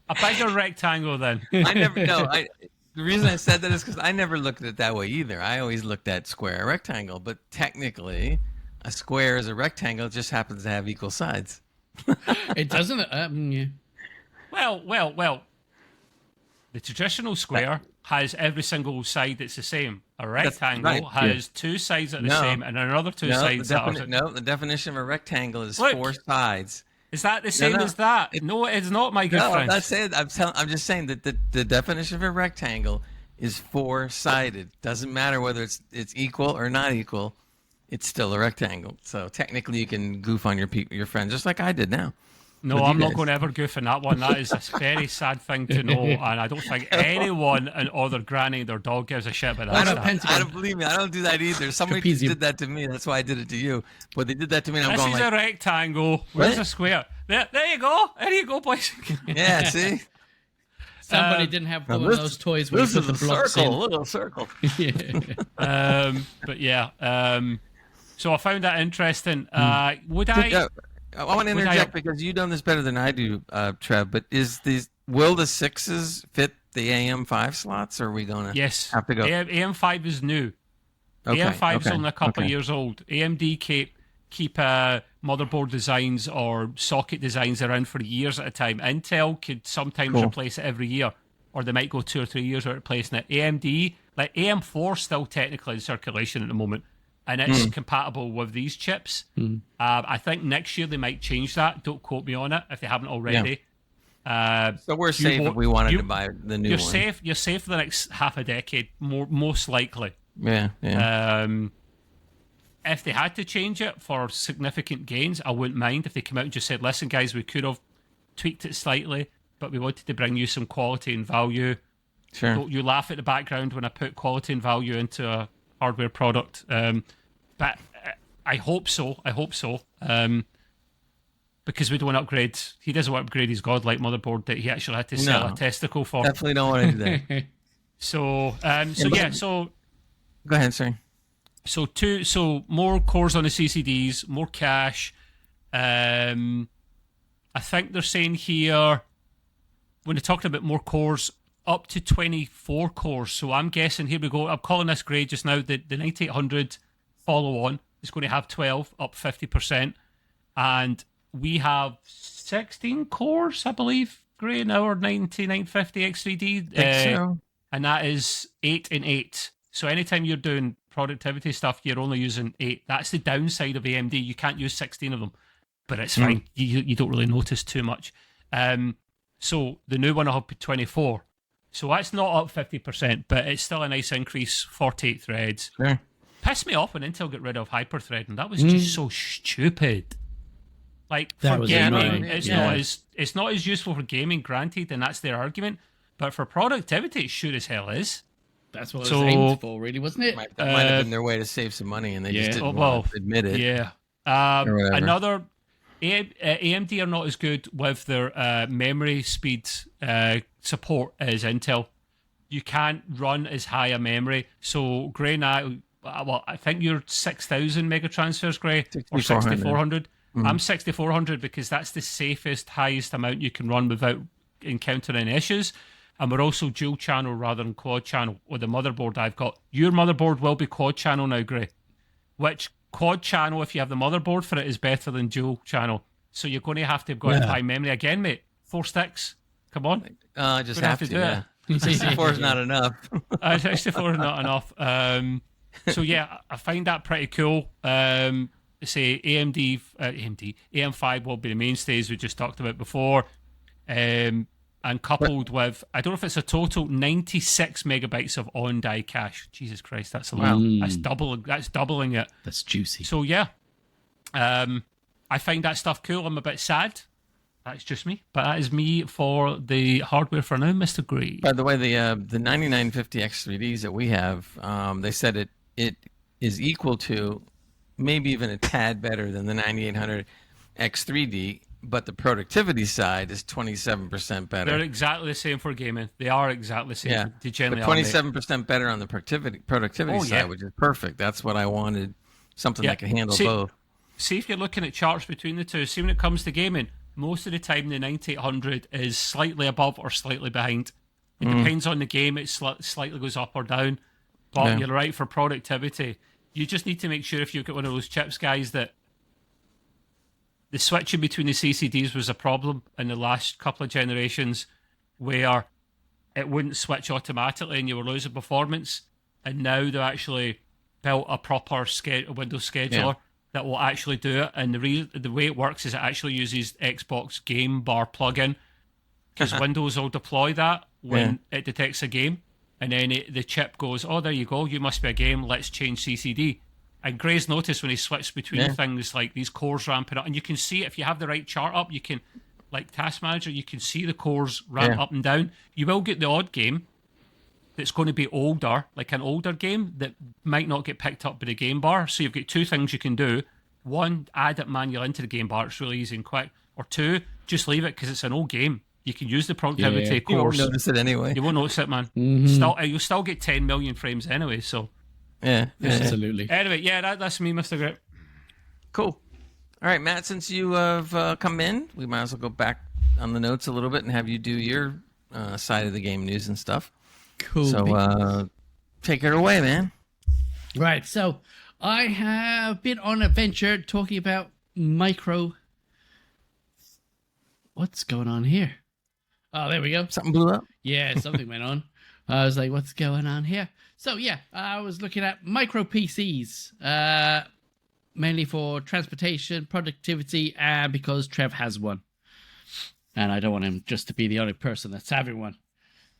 A bigger rectangle, then.
I never know. The reason I said that is because I never looked at it that way either. I always looked at square, rectangle, but technically, a square is a rectangle. It just happens to have equal sides.
It doesn't. Yeah.
Well. The traditional square has every single side that's the same. A rectangle has two sides that are the same, and another two sides that are...
No, the definition of a rectangle is 4 sides.
Is that the same as that? No, it's not, my good friend.
No, that's it. I'm just saying that the definition of a rectangle is 4-sided. Doesn't matter whether it's equal or not equal. It's still a rectangle. So technically, you can goof on your friends just like I did now.
No, I'm not going to ever goof on that one. That is a very sad thing to know, and I don't think anyone and other granny and their dog gives a shit about that.
I don't believe me. I don't do that either. Somebody did that to me. That's why I did it to you. But they did that to me, and I'm going like...
This is a rectangle. Where's a square? There you go. There you go, boys.
Yeah, see?
Somebody didn't have one of those toys where you put the blocks in.
A little circle.
But yeah. So I found that interesting. Would I...
I want to interject because you know this better than I do, Trev. But will the 6s fit the AM5 slots, or are we going to have to go?
AM5 is new. Okay, AM5 is only a couple of years old. AMD keep motherboard designs or socket designs around for years at a time. Intel could sometimes replace it every year, or they might go 2 or 3 years without replacing it. AMD, like AM4, still technically in circulation at the moment. And it's compatible with these chips. I think next year they might change that. Don't quote me on it if they haven't already.
Yeah. So we're safe if we wanted to buy the new one.
You're safe for the next half a decade, most likely.
Yeah.
If they had to change it for significant gains, I wouldn't mind if they came out and just said, listen, guys, we could have tweaked it slightly, but we wanted to bring you some quality and value.
Sure.
Don't you laugh at the background when I put quality and value into a hardware product. But I hope so. Because we don't want to upgrade. He doesn't want to upgrade his godlike motherboard that he actually had to sell a testicle for.
Definitely don't want to do that.
So
go ahead, sorry.
So more cores on the CCDs, more cache. I think they're saying here when they're talking about more cores up to 24 cores. So I'm guessing, here we go, I'm calling this grade just now, the 9800 follow-on is going to have 12, up 50%. And we have 16 cores, I believe, Gray, in our 950 X3D.
So.
And that is 8 and 8. So anytime you're doing productivity stuff, you're only using 8. That's the downside of AMD. You can't use 16 of them, but it's fine. You don't really notice too much. So the new one will have 24. So that's not up 50%, but it's still a nice increase, 48 threads.
Sure.
Pissed me off when Intel got rid of hyper-threading. That was just so stupid. Like,
That
for
was
gaming,
annoying.
it's not as useful for gaming, granted, and that's their argument. But for productivity, it sure as hell is.
That's what it was aimed for, really, wasn't it?
That might have been their way to save some money, and they just didn't want to admit it.
Yeah. Another, AMD are not as good with their memory speed support as Intel. You can't run as high a memory. So, Gray, now, well, I think you're 6,000 mega transfers, Gray, or 6,400. I'm 6,400 because that's the safest, highest amount you can run without encountering issues. And we're also dual channel rather than quad channel with the motherboard I've got. Your motherboard will be quad channel now, Gray. Which quad channel, if you have the motherboard for it, is better than dual channel. So you're going to have to go into high memory again, mate. 4 sticks. Come on.
Just have to do it. 64 is not enough.
64 is not enough. So yeah, I find that pretty cool. Say AM5 will be the mainstays we just talked about before. And coupled with, I don't know if it's a total 96 megabytes of on-die cache. Jesus Christ, that's a lot. That's doubling it.
That's juicy.
So yeah, I find that stuff cool. I'm a bit sad. That's just me, but that is me for the hardware for now, Mr. Gray.
By the way, the 9950 X3Ds that we have, they said it is equal to, maybe even a tad better than the 9800 X3D, but the productivity side is 27% better.
They're exactly the same for gaming. They are exactly the same.
Yeah,
They generally
but 27% better on the productivity side,
yeah.
which is perfect. That's what I wanted, something that can handle both.
See if you're looking at charts between the two. See when it comes to gaming, most of the time the 9800 is slightly above or slightly behind. It depends on the game. It slightly goes up or down. But you're right, for productivity, you just need to make sure if you've got one of those chips, guys, that the switching between the CCDs was a problem in the last couple of generations where it wouldn't switch automatically and you were losing performance. And now they actually built a proper Windows scheduler that will actually do it. And the way it works is it actually uses Xbox Game Bar plugin, because Windows will deploy that when it detects a game. And then the chip goes, oh, there you go, you must be a game, let's change CCD. And Gray's noticed when he switched between things, like these cores ramping up, and you can see it if you have the right chart up, you can, like Task Manager, you can see the cores ramp up and down. You will get the odd game that's going to be older, like an older game that might not get picked up by the game bar. So you've got two things you can do. One, add it manually into the game bar, it's really easy and quick. Or two, just leave it because it's an old game. You can use the productivity course.
You won't notice it anyway.
You won't notice it, man. You'll still get 10 million frames anyway, so.
Absolutely.
Anyway, that's me, Mr. Grip.
Cool. All right, Matt, since you have come in, we might as well go back on the notes a little bit and have you do your side of the game news and stuff.
Cool.
So take it away, man.
Right, so I have been on a venture talking about micro... What's going on here? Oh, there we go.
Something blew up?
Yeah, something went on. I was like, what's going on here? So, yeah, I was looking at micro PCs, mainly for transportation, productivity, and because Trev has one. And I don't want him just to be the only person that's having one.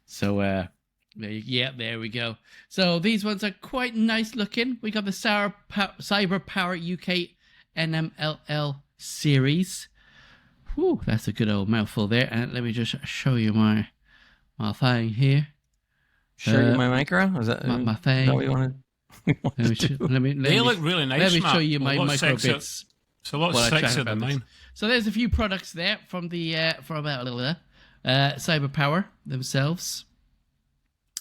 So, there we go. So, these ones are quite nice looking. We got the Cyber Power UK NMLL series. Whew, that's a good old mouthful there. And let me just show you my thing here.
Show you my micro? Is that
my thing?
Is that what you wanted?
They look really nice.
Let me show you my micro bits.
It's a lot sexier than mine.
So there's a few products there from the Cyber Power themselves.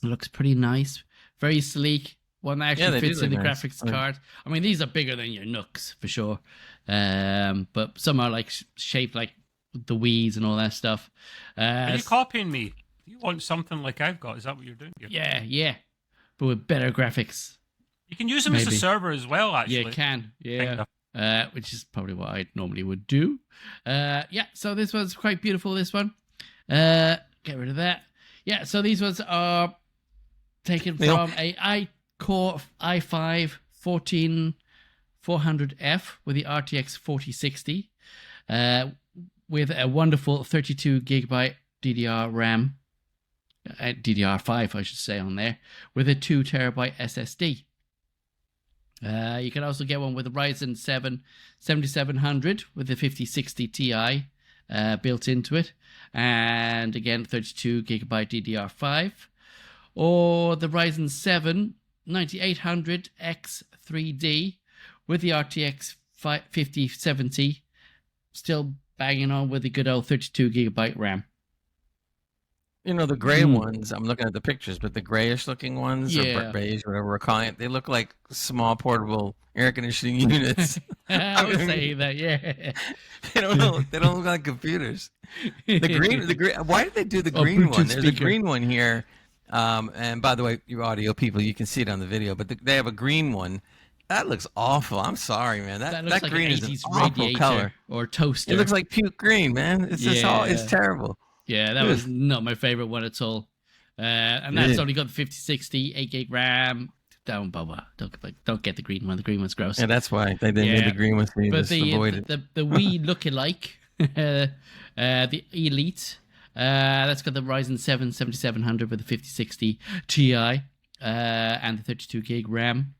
It looks pretty nice, very sleek. One that actually fits in the graphics card. I mean, these are bigger than your Nooks for sure, but some are like shaped like the Wii's and all that stuff.
Are you copying me? you want something like I've got? Is that what you're doing here?
Yeah. But with better graphics.
You can use them as a server as well, actually.
Yeah, you can. Yeah.
Kinda.
Which is probably what I normally would do. So this one's quite beautiful, this one. Get rid of that. Yeah, so these ones are taken from a i-Core i5 14400F with the RTX 4060 with a wonderful 32 gigabyte DDR RAM, DDR5 I should say on there, with a 2 terabyte SSD. You can also get one with a Ryzen 7 7700 with the 5060 Ti built into it, and again 32 gigabyte DDR5, or the Ryzen 7 9800 X3D with the RTX 5070, still banging on with the good old 32 gigabyte RAM.
You know, the gray ones, I'm looking at the pictures, but the grayish looking ones, or beige, whatever we're calling it, they look like small portable air conditioning units.
I would say that, yeah.
They don't look like computers. The green. Why did they do the green one? There's a green one here. And by the way, you audio people, you can see it on the video, but they have a green one. That looks awful. I'm sorry, man. That
looks like
green
an
is an
80s
awful
radiator
color.
or toaster.
It looks like puke green, man. It's it's terrible.
Yeah, that was not my favorite one at all. And that's only got the 5060, 8 gig RAM. Don't get the green one. The green one's gross.
Yeah, that's why they made the green one. So you
but
just avoid it.
The Wii lookalike, the Elite, that's got the Ryzen 7 7700 with the 5060 Ti and the 32 gig RAM.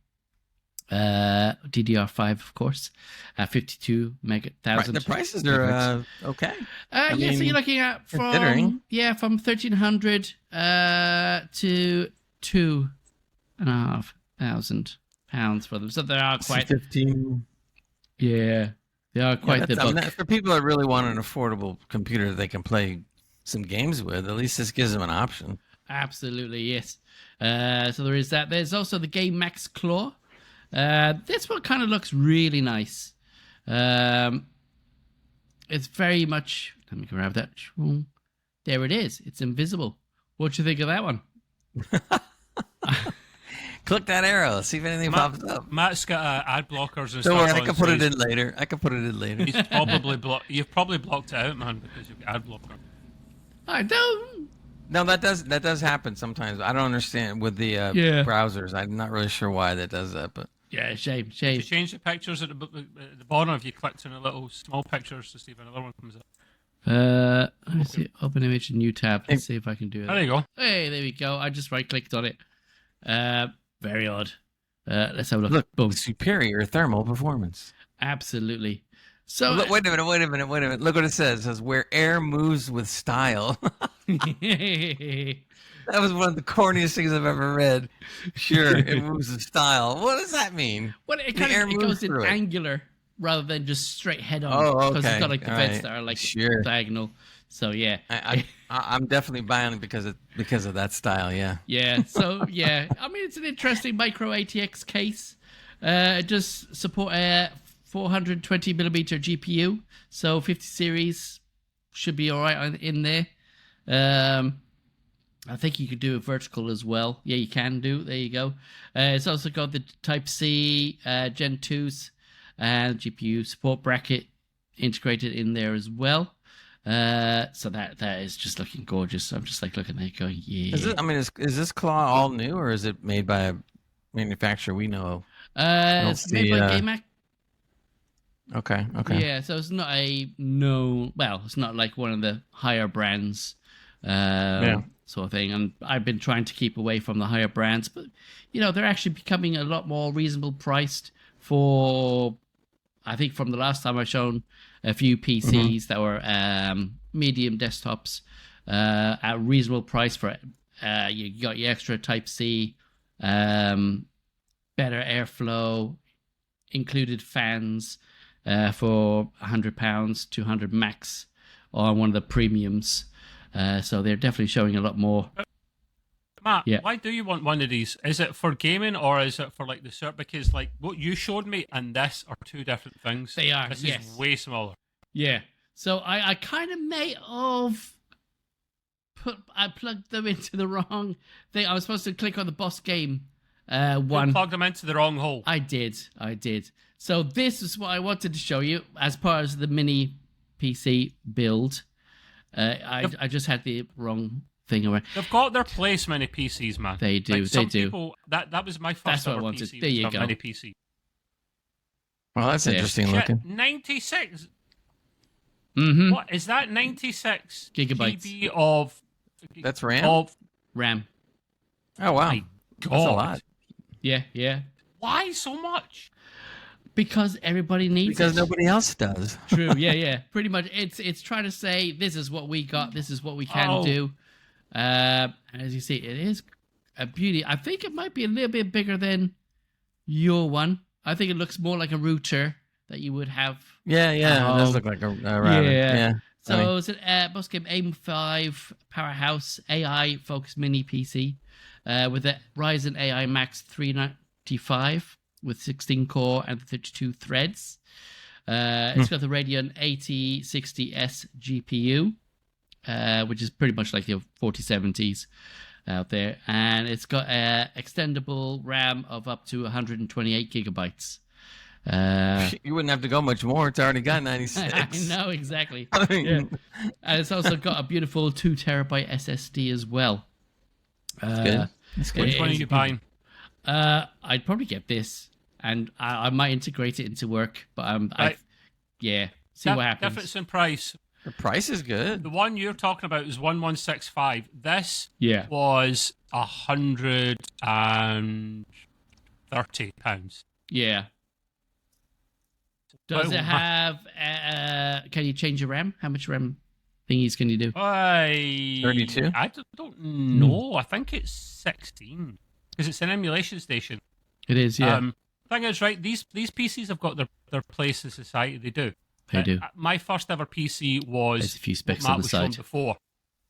DDR5, of course, 52 thousand.
The prices are okay.
So you're looking at from 1,300 to £2,500 for them. So they are quite
15.
Yeah, they are quite the book.
For people that really want an affordable computer that they can play some games with, at least this gives them an option.
Absolutely, yes. So there is that. There's also the Game Max Claw. This one kind of looks really nice. It's very much... Let me grab that. There it is. It's invisible. What do you think of that one?
Click that arrow. See if anything pops up.
Matt's got ad blockers and
Don't
stuff.
worry, I can put it in later.
He's probably You've probably blocked it out, man, because you've got ad blocker.
I don't...
No, that does happen sometimes. I don't understand with the browsers. I'm not really sure why that does that, but...
Yeah, shame.
You change the pictures at the bottom if you clicked on a little small pictures to see if another one comes up.
Let's see. Open image, new tab. Let's see if I can do it.
There you go.
Hey, there we go. I just right-clicked on it. Very odd. Let's have a look.
Look,
boom.
Superior thermal performance.
Absolutely. So
look, wait a minute. Look what it says. It says where air moves with style. That was one of the corniest things I've ever read. Sure, it moves with style. What does that mean?
Well, it goes in angular rather than just straight head on.
Oh, okay.
Because it's got like the vents that are like diagonal. So yeah,
I'm definitely buying it because of that style. Yeah.
Yeah. So yeah, I mean it's an interesting micro ATX case. It does support a 420 millimeter GPU, so 50 series should be all right in there. I think you could do a vertical as well. Yeah, you can do. There you go. It's also got the Type-C Gen 2s and GPU support bracket integrated in there as well. So that is just looking gorgeous. I'm just like looking there going, yeah.
Is this claw all new or is it made by a manufacturer we know of?
It's made by GameMac.
Okay.
Yeah, so it's not it's not like one of the higher brands. Sort of thing, and I've been trying to keep away from the higher brands, but they're actually becoming a lot more reasonable priced for, I think from the last time I've shown a few PCs that were medium desktops at a reasonable price for it. You got your extra Type-C, better airflow, included fans for £100, 200 max on one of the premiums. So they're definitely showing a lot more.
Matt, why do you want one of these? Is it for gaming or is it for like the cert? Because like what you showed me and this are two different things.
They are.
This is way smaller.
Yeah. So I kind of may have plugged them into the wrong thing. I was supposed to click on the boss game
You
one.
plugged them into the wrong hole.
I did. So this is what I wanted to show you as part of the mini PC build. I just had the wrong thing around.
They've got their place, mini PCs, man.
They do.
Like, some
they do.
People, that was my
That's
first
what I
ever
wanted.
PC.
There you
was a
go.
Mini PC.
Well, that's interesting
Shit,
looking.
96.
Mm-hmm.
What is that? 96
Gigabytes.
GB of.
That's RAM?
Of
RAM.
Oh, wow.
my
That's
God.
a lot.
Yeah.
Why so much?
Because everybody needs
Because
it.
nobody else does.
True. Yeah. Pretty much, it's trying to say this is what we got. This is what we can do. And as you see, it is a beauty. I think it might be a little bit bigger than your one. I think it looks more like a router that you would have.
Yeah. It does look like a router. Yeah.
So it's a boss game AIM5 Powerhouse AI focused mini PC with a Ryzen AI Max 395 with 16 core and 32 threads. It's got the Radeon 8060S GPU, which is pretty much like your 4070s out there. And it's got an extendable RAM of up to 128 gigabytes.
You wouldn't have to go much more. It's already got 96.
I know, exactly.
I mean,
Yeah. And it's also got a beautiful 2 terabyte SSD as well.
That's good. That's good.
Which one are you buying?
I'd probably get this, and I might integrate it into work, but
Right.
see what happens.
Difference in price.
The price is good.
The one you're talking about is 1165. This
Yeah.
was £130.
Yeah. Does
Well,
it have? Can you change your RAM? How much RAM thingies can you do?
32?
I don't know. I think it's 16 because it's an emulation station.
It is. Yeah.
Thing is, right? These PCs have got their place in society. They do.
They do.
My first ever PC was
There's a few specs
what Matt
on the
was shown
side.
before,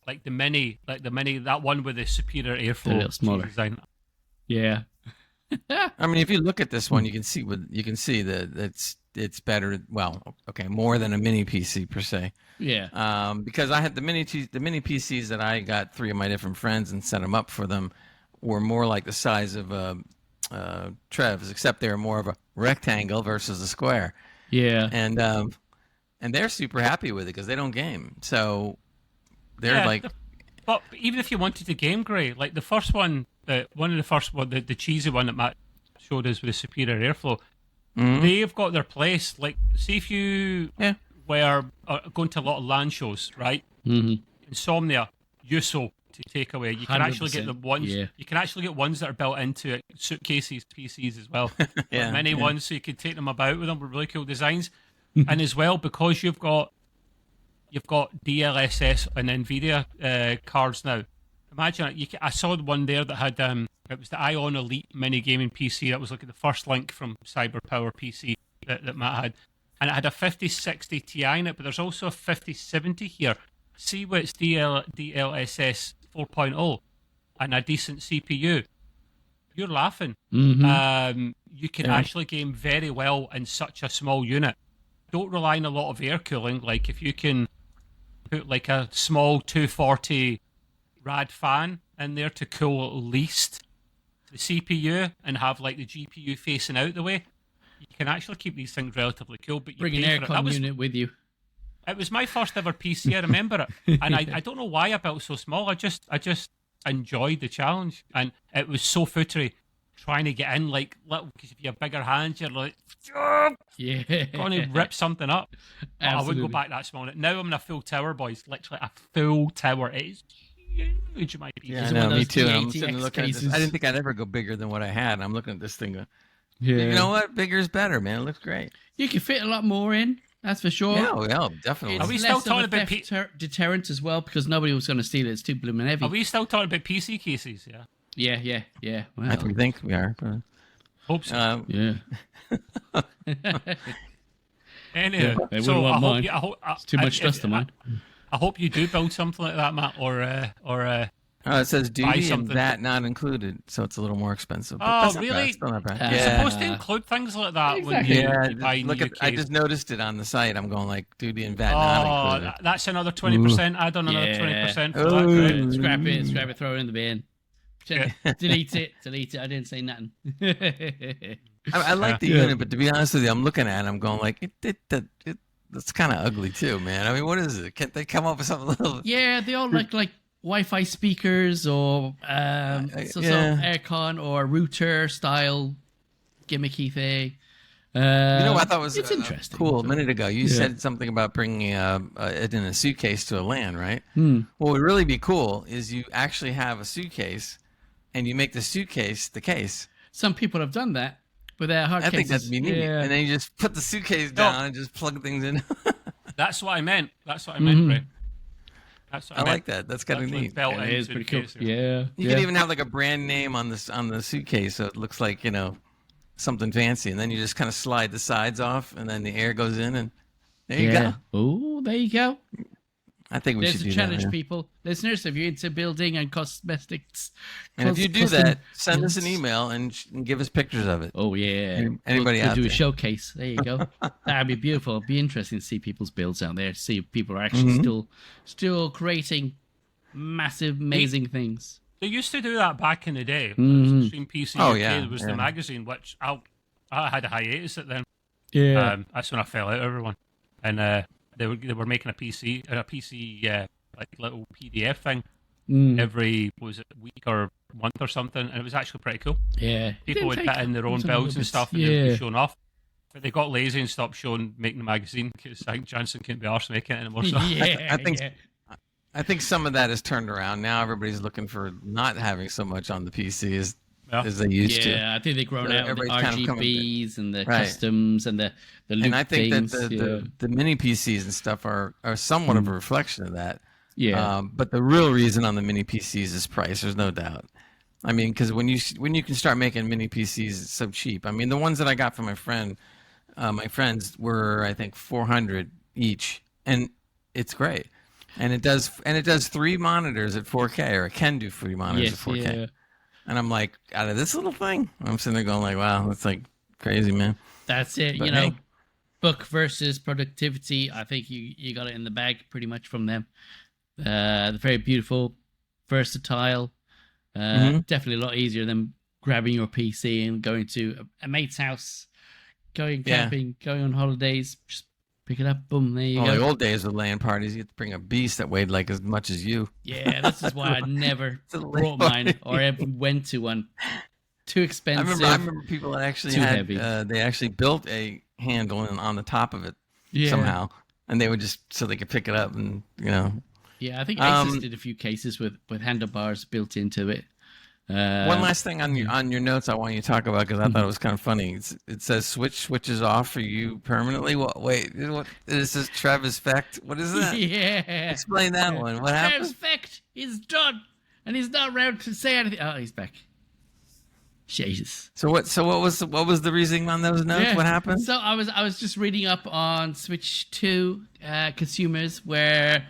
like the mini, that one with the superior airflow,
little smaller.
design.
Yeah.
I mean, if you look at this one, you can see that it's better. Well, okay, more than a mini PC per se.
Yeah.
Because I had the mini PCs that I got 3 of my different friends and set them up for them were more like the size of Trev's, except they were more of a rectangle versus a square.
Yeah.
And they're super happy with it because they don't game. So they're like,
But even if you wanted to game Gray, like the first one, the cheesy one that Matt showed us with the superior airflow, they've got their place. Like, see if you were going to a lot of LAN shows, right?
Mm-hmm.
Insomnia, Yuso to take away. You can actually get the
100%,
ones.
yeah.
You can actually get ones that are built into it, suitcases, PCs as well.
Yeah,
Many
yeah.
ones, so you can take them about with them with really cool designs. And as well, because you've got DLSS and NVIDIA cards now. Imagine I saw one there that had it was the Ion Elite mini gaming PC. That was like the first link from CyberPower PC that Matt had, and it had a 5060 Ti in it. But there's also a 5070 here. See what it's DLSS 4.0 and a decent CPU. You're laughing.
Mm-hmm.
You can actually game very well in such a small unit. Don't rely on a lot of air cooling. Like if you can put like a small 240 rad fan in there to cool at least the CPU and have like the GPU facing out the way, you can actually keep these things relatively cool. But you
Bring an
pay for it.
aircon unit with you.
It was my first ever PC. I remember it, and I don't know why I built so small. I just enjoyed the challenge, and it was so footery trying to get in. Like, because if you have bigger hands, you're like,
Yeah.
going to rip something up. But I wouldn't
Absolutely.
go back that small. Now I'm in a full tower, boys. Literally a full tower. It is huge. My PC.
yeah, I
It's
know,
one of
me
those
too. I'm
T80X
sitting looking at this.
cases.
I didn't think I'd ever go bigger than what I had. I'm looking at this thing.
Yeah.
You know what? Bigger is better, man. It looks great.
You can fit a lot more in. That's for sure.
Yeah, definitely.
Are we
It's
still
less of
talking
a
about
theft deterrent as well because nobody was going to steal it. It's too blooming heavy.
Are we still talking about PC cases? Yeah.
Yeah. Well,
I think we are. But,
Hope so.
yeah.
Anyway,
They
so
wouldn't want mine.
I hope
It's too much dust on mine.
I hope you do build something like that, Matt, or
Oh, it says
buy
duty and
something.
VAT not included, so it's a little more expensive. But
Oh,
that's not bad.
really?
It's still not bad.
You're
Yeah.
supposed to include things like that when
Exactly.
you buy in
Look
the
at.
UK.
I just noticed it on the site. I'm going like duty and VAT not
Oh,
included.
that's another 20%. Add on another
Yeah.
20% for that. Great.
Scrap it, throw it in the bin. Delete it. I didn't say nothing.
I like the unit, but to be honest with you, I'm looking at it, I'm going like, it's kind of ugly too, man. I mean, what is it? Can't they come up with something a little...
Yeah, they all look like Wi-Fi speakers or some aircon or router style gimmicky thing.
You know what I thought was
it's interesting.
cool a minute ago? You said something about bringing it in a suitcase to a LAN, right? What would really be cool is you actually have a suitcase and you make the suitcase the case.
Some people have done that with their hard
I
cases.
think that'd be neat.
Yeah.
And then you just put the suitcase down and just plug things in.
That's what I meant. Ray. That's what
I
meant.
like that. That's kind of neat.
Built
It is
into
pretty cool.
the case.
Yeah.
You could even have like a brand name on the suitcase, so it looks like, you know, something fancy, and then you just kind of slide the sides off, and then the air goes in, and there you go.
Oh, there you go.
I think we
There's
should
a
do
challenge,
that.
people. Listeners, if you're into building and cosmetics.
And if you do
custom
that, send us an
builds.
email and give us pictures of it.
Oh, yeah.
Anybody
we'll
out
do
there?
a showcase. There you go. That'd be beautiful. It'd be interesting to see people's builds out there, see if people are actually still creating massive, amazing things.
They used to do that back in the day. Extreme PC
Oh,
UK
yeah,
was
yeah.
the magazine, which I had a hiatus at then.
Yeah.
That's when I fell out of everyone. And they were making a PC like little PDF thing every week or month or something, and it was actually pretty cool.
Yeah.
People would put in their own builds and stuff, and they'd be shown off. But they got lazy and stopped making the magazine because I think Johnson couldn't be arsed making it anymore. So.
I think some of that has turned around. Now everybody's looking for not having so much on the PC as they used to.
Yeah, I think they've grown
So
out with the
everybody's kind of coming
RGBs and the
Right.
customs and the loop
And I think
things.
that the mini PCs and stuff are somewhat of a reflection of that.
Yeah.
But the real reason on the mini PCs is price. There's no doubt. I mean, because when you can start making mini PCs, it's so cheap. I mean, the ones that I got from my friends were, I think, $400 each, and it's great. And it does 3 monitors at 4K, or it can do 3 monitors at 4K.
Yeah.
And I'm like, out of this little thing, I'm sitting there going like, wow, that's like crazy, man.
That's it.
But
You know,
hey.
book versus productivity. I think you got it in the bag pretty much from them. They're very beautiful, versatile. Definitely a lot easier than grabbing your PC and going to a mate's house, going camping, going on holidays. Just pick it up, boom, there you
Well,
go.
the old days with LAN parties, you had to bring a beast that weighed like as much as you.
Yeah, this is why I never
a
brought
LAN
mine or ever went to one. Too
I
expensive.
remember people that actually
Too
had
heavy.
they actually built a handle on the top of it
Yeah.
somehow, and they would just so they could pick it up, and you know.
Yeah, I think Asus did a few cases with handlebars built into it.
One last thing on your notes I want you to talk about, because I thought it was kind of funny. It says switches off for you permanently. Wait, what? This is Travis Fecht. What is that?
Yeah.
Explain that one. What
Travis
happened?
Fecht is done, and he's not around to say anything. Oh, he's back. Jesus.
So what was the reasoning on those notes?
Yeah.
What happened?
So I was just reading up on Switch 2 consumers where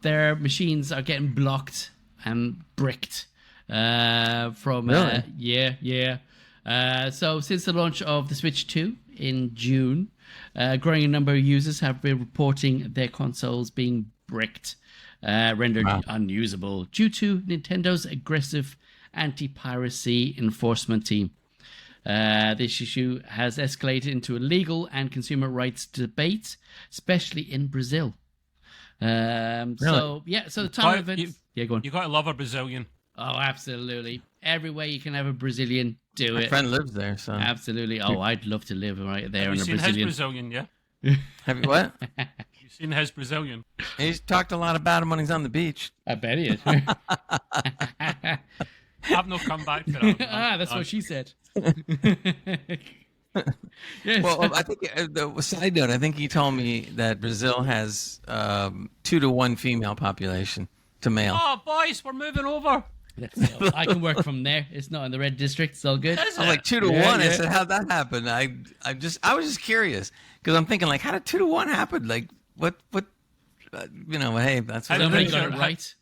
their machines are getting blocked and bricked from
Really?
So since the launch of the Switch 2 in June, a growing number of users have been reporting their consoles being bricked, rendered unusable due to Nintendo's aggressive anti-piracy enforcement team. This issue has escalated into a legal and consumer rights debate, especially in Brazil. So the time of it. Yeah, go on.
You got to love a Brazilian.
Oh, absolutely. Every way you can have a Brazilian, do
My
it.
friend lives there, so
Absolutely. Oh, I'd love to live right there
Have
in
you
a
seen his
Brazilian.
Brazilian? Yeah.
have you what?
You've seen his Brazilian.
He's talked a lot about him when he's on the beach.
I bet he is.
I've not come back to that.
That's what she said. Yes.
Well, I think the side note. I think he told me that Brazil has 2-to-1 female population to male.
Oh, boys, we're moving over.
I can work from there. It's not in the red district. It's all good.
Is
I'm
it?
like 2-to-1.
Yeah,
I
yeah.
said, how'd that happen? I was just curious because I'm thinking like, how did 2-to-1 happen? Like, what? Hey, that's what
I don't
Somebody
think
got
so.
it right.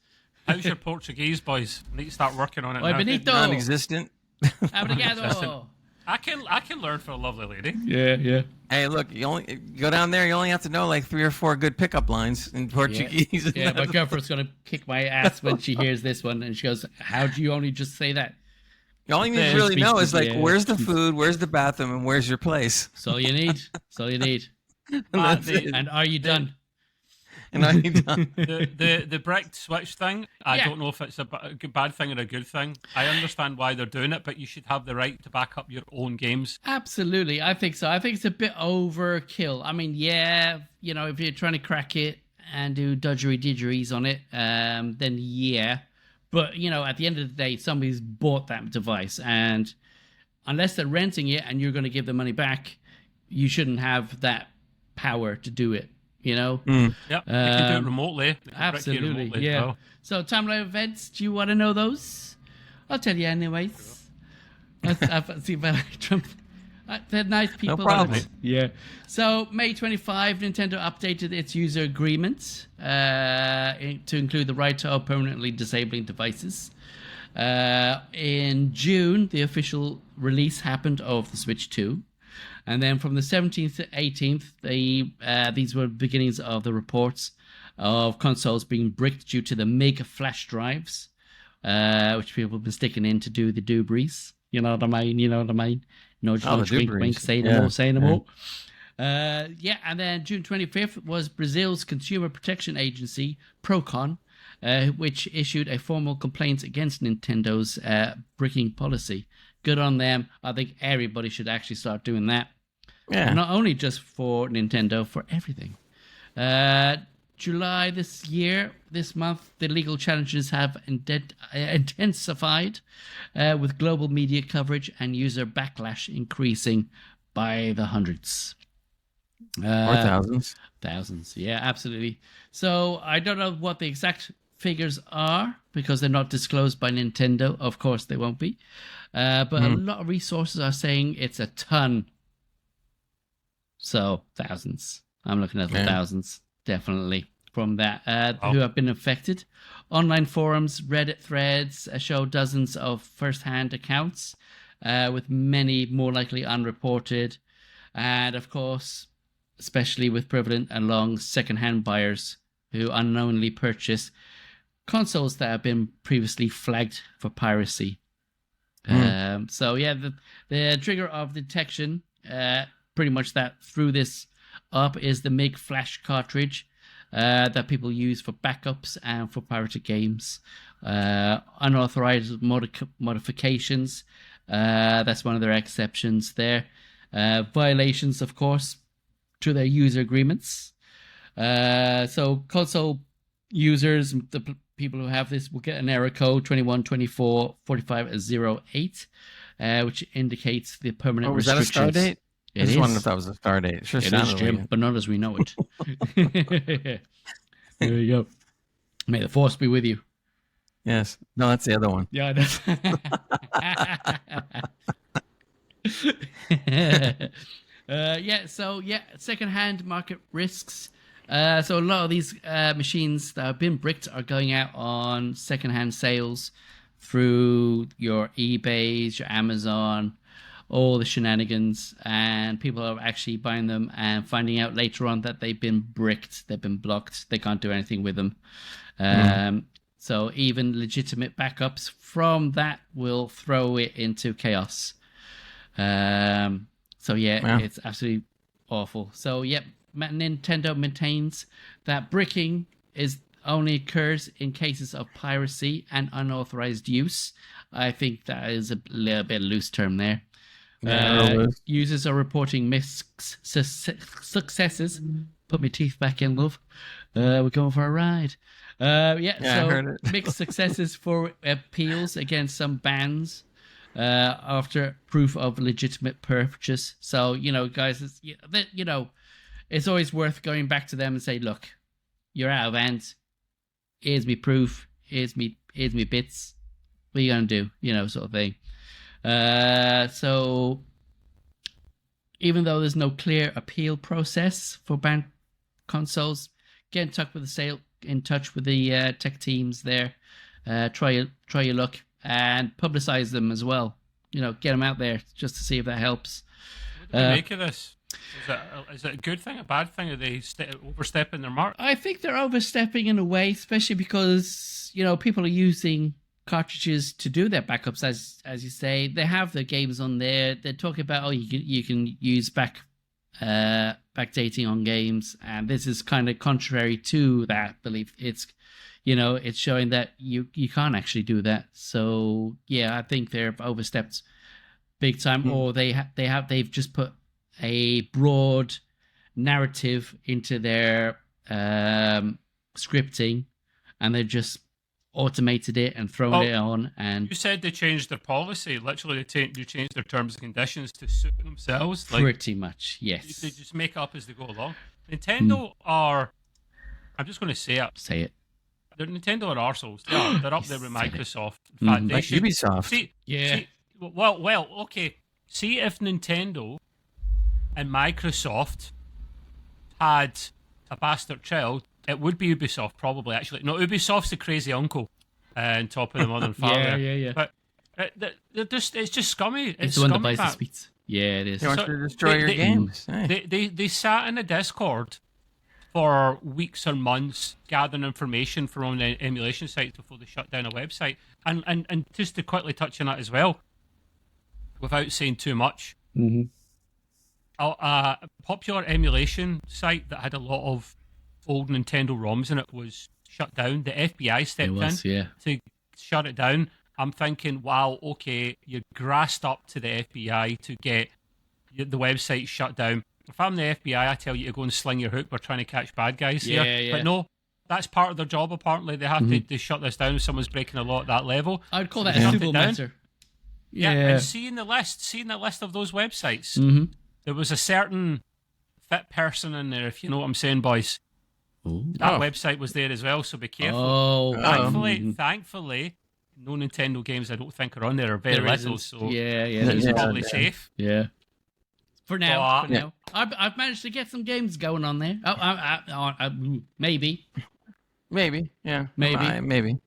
How's your Portuguese, boys? I need to start working on it
Oi,
now.
Benito.
Non-existent.
Obrigado.
I can learn from a lovely lady.
Yeah.
Hey, look, you only go down there. You only have to know like 3 or 4 good pickup lines in Portuguese.
Yeah, my girlfriend's gonna kick my ass when she hears this one, and she goes, "How do you only just say that?"
All you need to really know is like, where's the food, where's the bathroom, and where's your place.
That's all you need. That's all you need.
That's it.
And are you done?
And are you done?
The bricked switch thing, I
Yeah.
don't know if it's a bad thing or a good thing. I understand why they're doing it, but you should have the right to back up your own games.
Absolutely, I think so. I think it's a bit overkill. I mean, yeah, if you're trying to crack it and do dodgery-didgeries on it, then yeah. But, at the end of the day, somebody's bought that device, and unless they're renting it and you're going to give the money back, you shouldn't have that power to do it,
Yep, you can do it remotely.
Absolutely,
remotely,
yeah.
so.
So, timeline events, do you want to know those? I'll tell you anyways. I've see if Trump. They're nice people.
No problem.
Yeah. So, May 25, Nintendo updated its user agreement to include the right to permanently disabling devices. In June, the official release happened of the Switch 2. And then from the 17th to 18th, these were beginnings of the reports of consoles being bricked due to the mega flash drives, which people have been sticking in to do the doobies. You know what I mean? No, just wink, wink, say no more, say no more. And then June 25th was Brazil's Consumer Protection Agency, Procon, which issued a formal complaint against Nintendo's bricking policy. Good on them. I think everybody should actually start doing that.
Yeah.
Not only just for Nintendo, for everything. July this month, the legal challenges have intensified with global media coverage and user backlash increasing by the hundreds.
Or thousands.
Thousands, yeah, absolutely. So I don't know what the exact figures are because they're not disclosed by Nintendo. Of course, they won't be. But a lot of resources are saying it's a ton. So, thousands. I'm looking at the thousands, definitely, from that, who have been affected. Online forums, Reddit threads show dozens of first-hand accounts, with many more likely unreported. And, of course, especially with prevalent along second-hand buyers who unknowingly purchase consoles that have been previously flagged for piracy. So, yeah, the trigger of detection... pretty much that threw this up is the MIG flash cartridge that people use for backups and for pirated games. Unauthorized modifications, that's one of their exceptions there. Violations, of course, to their user agreements. So console users, the people who have this, will get an error code 21244508, which indicates the permanent restrictions.
Was that a star date? I just wondered if that was a star date. It
is, Jim, but not as we know it. There you go. May the force be with you.
Yes. No, that's the other one.
Yeah, that's... second-hand market risks. So a lot of these machines that have been bricked are going out on second-hand sales through your eBays, your Amazon, all the shenanigans, and people are actually buying them and finding out later on that they've been bricked, they've been blocked, they can't do anything with them. So even legitimate backups from that will throw it into chaos. It's absolutely awful. So Nintendo maintains that bricking only occurs in cases of piracy and unauthorized use. I think that is a little bit loose term there. Users are reporting mixed successes. Put my teeth back in, love. We're going for a ride. I heard it. Mixed successes for appeals against some bans after proof of legitimate purchase. So, guys, it's always worth going back to them and say, look, you're out of hand. Here's me proof. Here's me bits. What are you going to do? Sort of thing. So even though there's no clear appeal process for banned consoles, get in touch with the in touch with the tech teams there. Try your luck and publicize them as well. Get them out there just to see if that helps.
What do you make of this? Is it a good thing, a bad thing? Are they overstepping their mark?
I think they're overstepping in a way, especially because people are using cartridges to do their backups, as you say. They have the games on there. They're talking about you can use backdating on games, and this is kind of contrary to that belief. It's it's showing that you can't actually do that. So yeah, I think they've overstepped big time, or they've just put a broad narrative into their scripting, and they've just automated it and thrown it on. And
you said they changed their policy. Literally, they changed their terms and conditions to suit themselves.
Pretty much, yes.
They just make up as they go along. Nintendo are. I'm just going to say it.
Say it.
Nintendo are arseholes. They're up there with Microsoft. In fact, they should.
Ubisoft.
Well, okay. See if Nintendo and Microsoft had a bastard child, it would be Ubisoft, probably, actually. No, Ubisoft's the crazy uncle on top of the modern father.
Yeah.
But it's just scummy.
It's the one that buys the sweets. Yeah, it is.
They want to destroy your games.
They sat in a Discord for weeks or months gathering information from the emulation sites before they shut down a website. And just to quickly touch on that as well, without saying too much, a popular emulation site that had a lot of old Nintendo ROMs in it was shut down. The FBI stepped in to shut it down. I'm thinking, wow, okay, you grassed up to the FBI to get the website shut down. If I'm the FBI, I tell you to go and sling your hook. We're trying to catch bad guys here.
Yeah.
But no, that's part of their job, apparently. They have to shut this down if someone's breaking a law at that level.
I would call that a civil matter.
Yeah, and seeing the list of those websites, there was a certain fit person in there, if you know what I'm saying, boys. That website was there as well, so be careful. Thankfully, no Nintendo games I don't think are on there, are very little, so it's probably safe.
Yeah. For now. I've managed to get some games going on there. Maybe.
Yeah.
Maybe.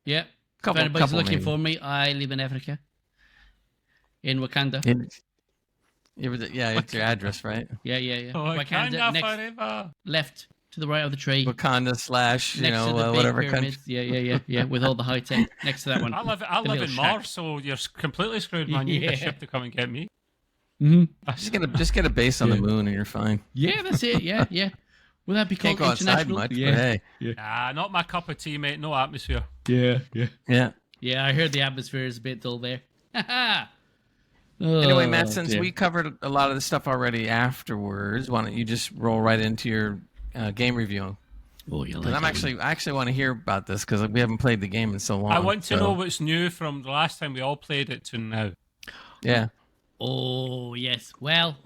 Yeah. If anybody's looking for me, I live in Africa. In Wakanda.
It's your address, right?
Yeah.
Wakanda forever.
Left to the right of the tree.
Wakanda / whatever country.
Yeah. With all the high tech next to that one.
I live in Mars, so you're completely screwed, man. You need a ship to come and get me.
Just get a base on the moon and you're fine.
Yeah, that's it. Yeah. Will that be called
Can't go outside
international?
much, but hey.
Nah, not my cup of tea, mate. No atmosphere.
Yeah.
Yeah,
I heard the atmosphere is a bit dull there.
Anyway, Matt, since we covered a lot of the stuff already afterwards, why don't you just roll right into your game review?
Oh, you
I actually want to hear about this because we haven't played the game in so long.
I want to know what's new from the last time we all played it to now.
Yeah.
Oh, yes. Well.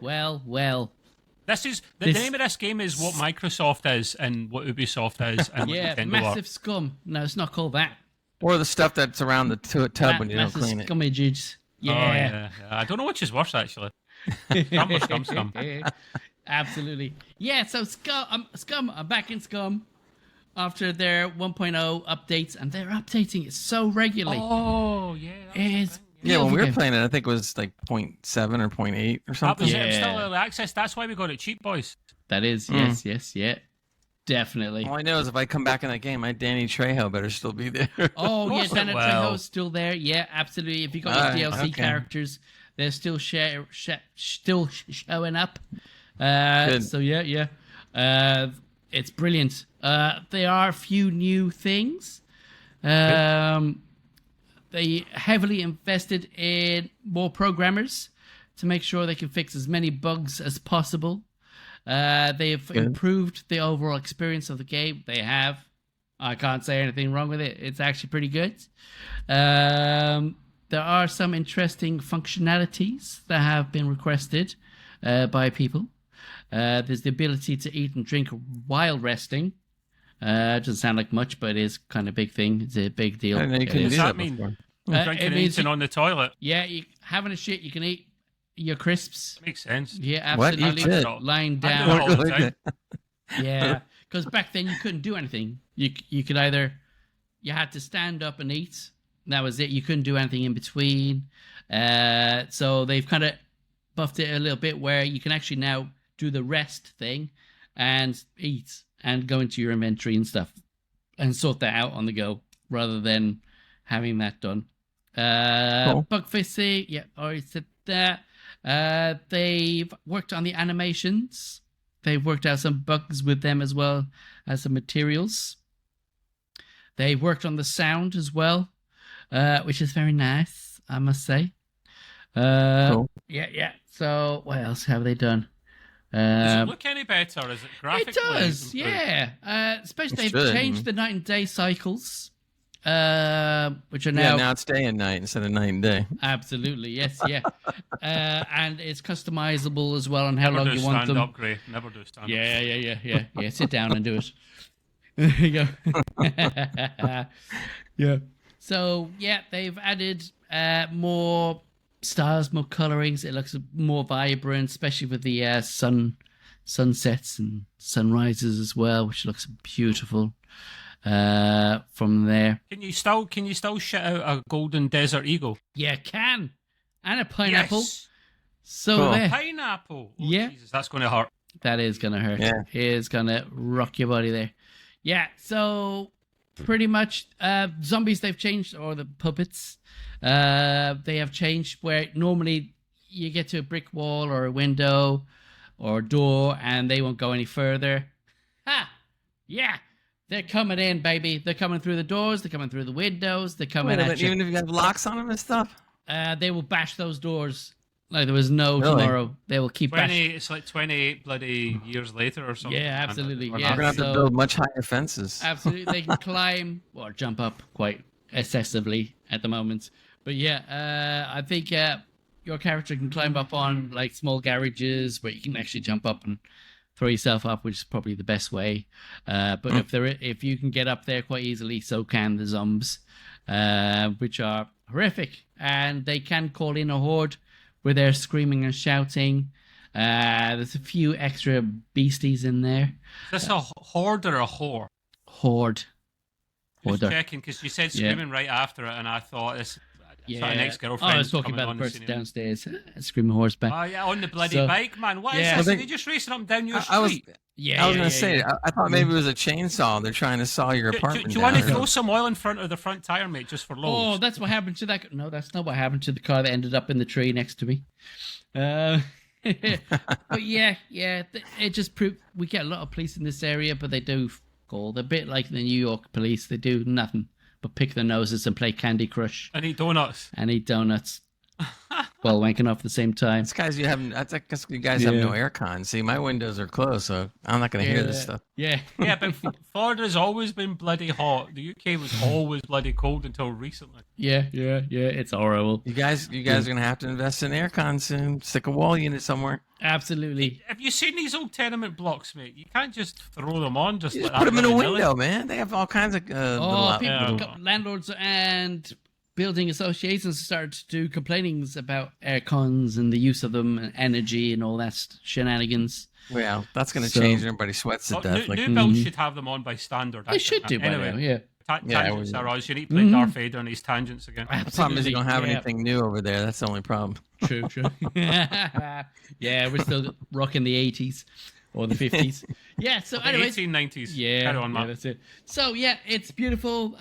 This is the name of this game is what Microsoft is and what Ubisoft is and what Nintendo
massive
are.
Scum. No, it's not called that.
Or the stuff that's around the tub when you don't clean it.
Scummy juice. Yeah.
I don't know which is worse, actually. Scum.
Absolutely. Yeah, so Scum, I'm back in Scum after their 1.0 updates, and they're updating it so regularly.
Oh, yeah.
It's
when we were playing it, I think it was like 0.7 or 0.8 or something.
That was it. Still early access. That's why we got it cheap, boys.
That is, yes. Definitely.
All I know is if I come back in that game, my Danny Trejo better still be there.
Oh, yeah, Danny Trejo's still there. Yeah, absolutely. If you got your DLC characters, they're still showing up. So, yeah. It's brilliant. There are a few new things. They heavily invested in more programmers to make sure they can fix as many bugs as possible. They've improved the overall experience of the game. They have. I can't say anything wrong with it. It's actually pretty good. There are some interesting functionalities that have been requested by people. There's the ability to eat and drink while resting. Doesn't sound like much, but it is kind of a big thing. It's a big deal.
What
does that mean? Drinking and eating on the toilet?
Yeah, having a shit, you can eat your crisps.
Makes sense.
Yeah, absolutely.
What?
Lying
I do it all
down.
the time.
Yeah. because back then you couldn't do anything. You could either you had to stand up and eat. That was it. You couldn't do anything in between. So they've kind of buffed it a little bit where you can actually now do the rest thing and eat and go into your inventory and stuff and sort that out on the go rather than having that done.
Cool.
Bug fixing, yeah, already said that. They've worked on the animations. They've worked out some bugs with them as well as some materials. They've worked on the sound as well, which is very nice, I must say.
Cool.
Yeah. So what else have they done?
Does it look any better? Is it graphically?
It does,
improved?
yeah. Especially
It
they've
should.
changed the night and day cycles, which are
Yeah, now it's day and night instead of night and day.
absolutely yes, yeah. And it's customizable as well on how
Never
long
do
you want
stand
them.
up, Gray. Never do stand up.
Yeah. Sit down and do it. There you go. Yeah. So yeah, they've added more stars, more colorings. It looks more vibrant, especially with the sunsets and sunrises as well, which looks beautiful. From there,
Can you still shit out a golden desert eagle?
yeah, can and a pineapple.
Yes.
So
Cool.
there,
Pineapple. Oh,
Yeah.
Jesus, that's going to hurt.
that is gonna hurt.
Yeah.
It is gonna rock your body there. Yeah. So pretty much, zombies they've changed, or the puppets. They have changed where normally you get to a brick wall or a window or a door and they won't go any further. Ha! Yeah. They're coming in, baby. They're coming through the doors. They're coming through the windows. They're coming
Wait a
at
minute,
you.
even if you have locks on them and stuff?
They will bash those doors like there was no
Really?
tomorrow. They will keep bashing.
It's like 28 bloody years later or something.
Yeah, absolutely,
We're
yeah.
We're going to have to
so-
build much higher fences.
Absolutely, they can climb or jump up quite excessively at the moment. But yeah, I think your character can climb up on like small garages where you can actually jump up and throw yourself up, which is probably the best way. But if you can get up there quite easily, so can the zombies, which are horrific, and they can call in a horde with their screaming and shouting. There's a few extra beasties in there.
Is this a horde or a whore?
Horde.
Just
Horde.
checking, because you said
Yeah.
screaming right after it, and I thought this.
Yeah.
An
Oh,
ex-girlfriend.
I was talking
coming
about
on
the person
scene.
downstairs screaming horseback.
Oh yeah, on the bloody
So-
bike, man. What is
Yeah.
this?
Well,
Are they just racing up and down your street?
I was
Yeah,
I was
yeah,
going to
yeah,
say,
yeah.
I thought maybe it was a chainsaw. They're trying to saw your
Do
apartment
you want to
down.
throw some oil in front of the front tire, mate, just for
Oh,
loads?
that's what happened to that. No, that's not what happened to the car that ended up in the tree next to me. But yeah, it just proved we get a lot of police in this area, but they do call. They're a bit like the New York police. They do nothing but pick their noses and play Candy Crush
I need donuts.
and eat donuts while wanking off at the same time.
It's guys, I guess you guys have no aircon. See, my windows are closed, so I'm not going to hear this stuff.
Yeah.
Yeah, but Florida's always been bloody hot. The UK was always bloody cold until recently.
Yeah. It's horrible.
You guys are going to have to invest in aircon soon. Stick a wall unit somewhere.
Absolutely.
Have you seen these old tenement blocks, mate? You can't just throw them on just
You
like
just put
that
them in a
willy-nilly.
window, man. They have all kinds of
Oh,
little.
people, landlords and building associations started to do complainings about air cons and the use of them and energy and all that shenanigans.
Well, that's going to
So-
change. Everybody sweats to
Oh,
death.
new builds should have them on by standard. I
They
think.
should do by
Anyway,
now, yeah.
Tangents
we-
are us. You need to play Darth Vader and his tangents again.
The problem is you don't have
yeah.
anything new over there. That's the only problem.
True. Yeah, we're still rocking the 80s or the 50s. Yeah, so
The
anyways.
1890s.
Yeah,
Carry on,
yeah,
Matt.
that's it. So yeah, it's beautiful.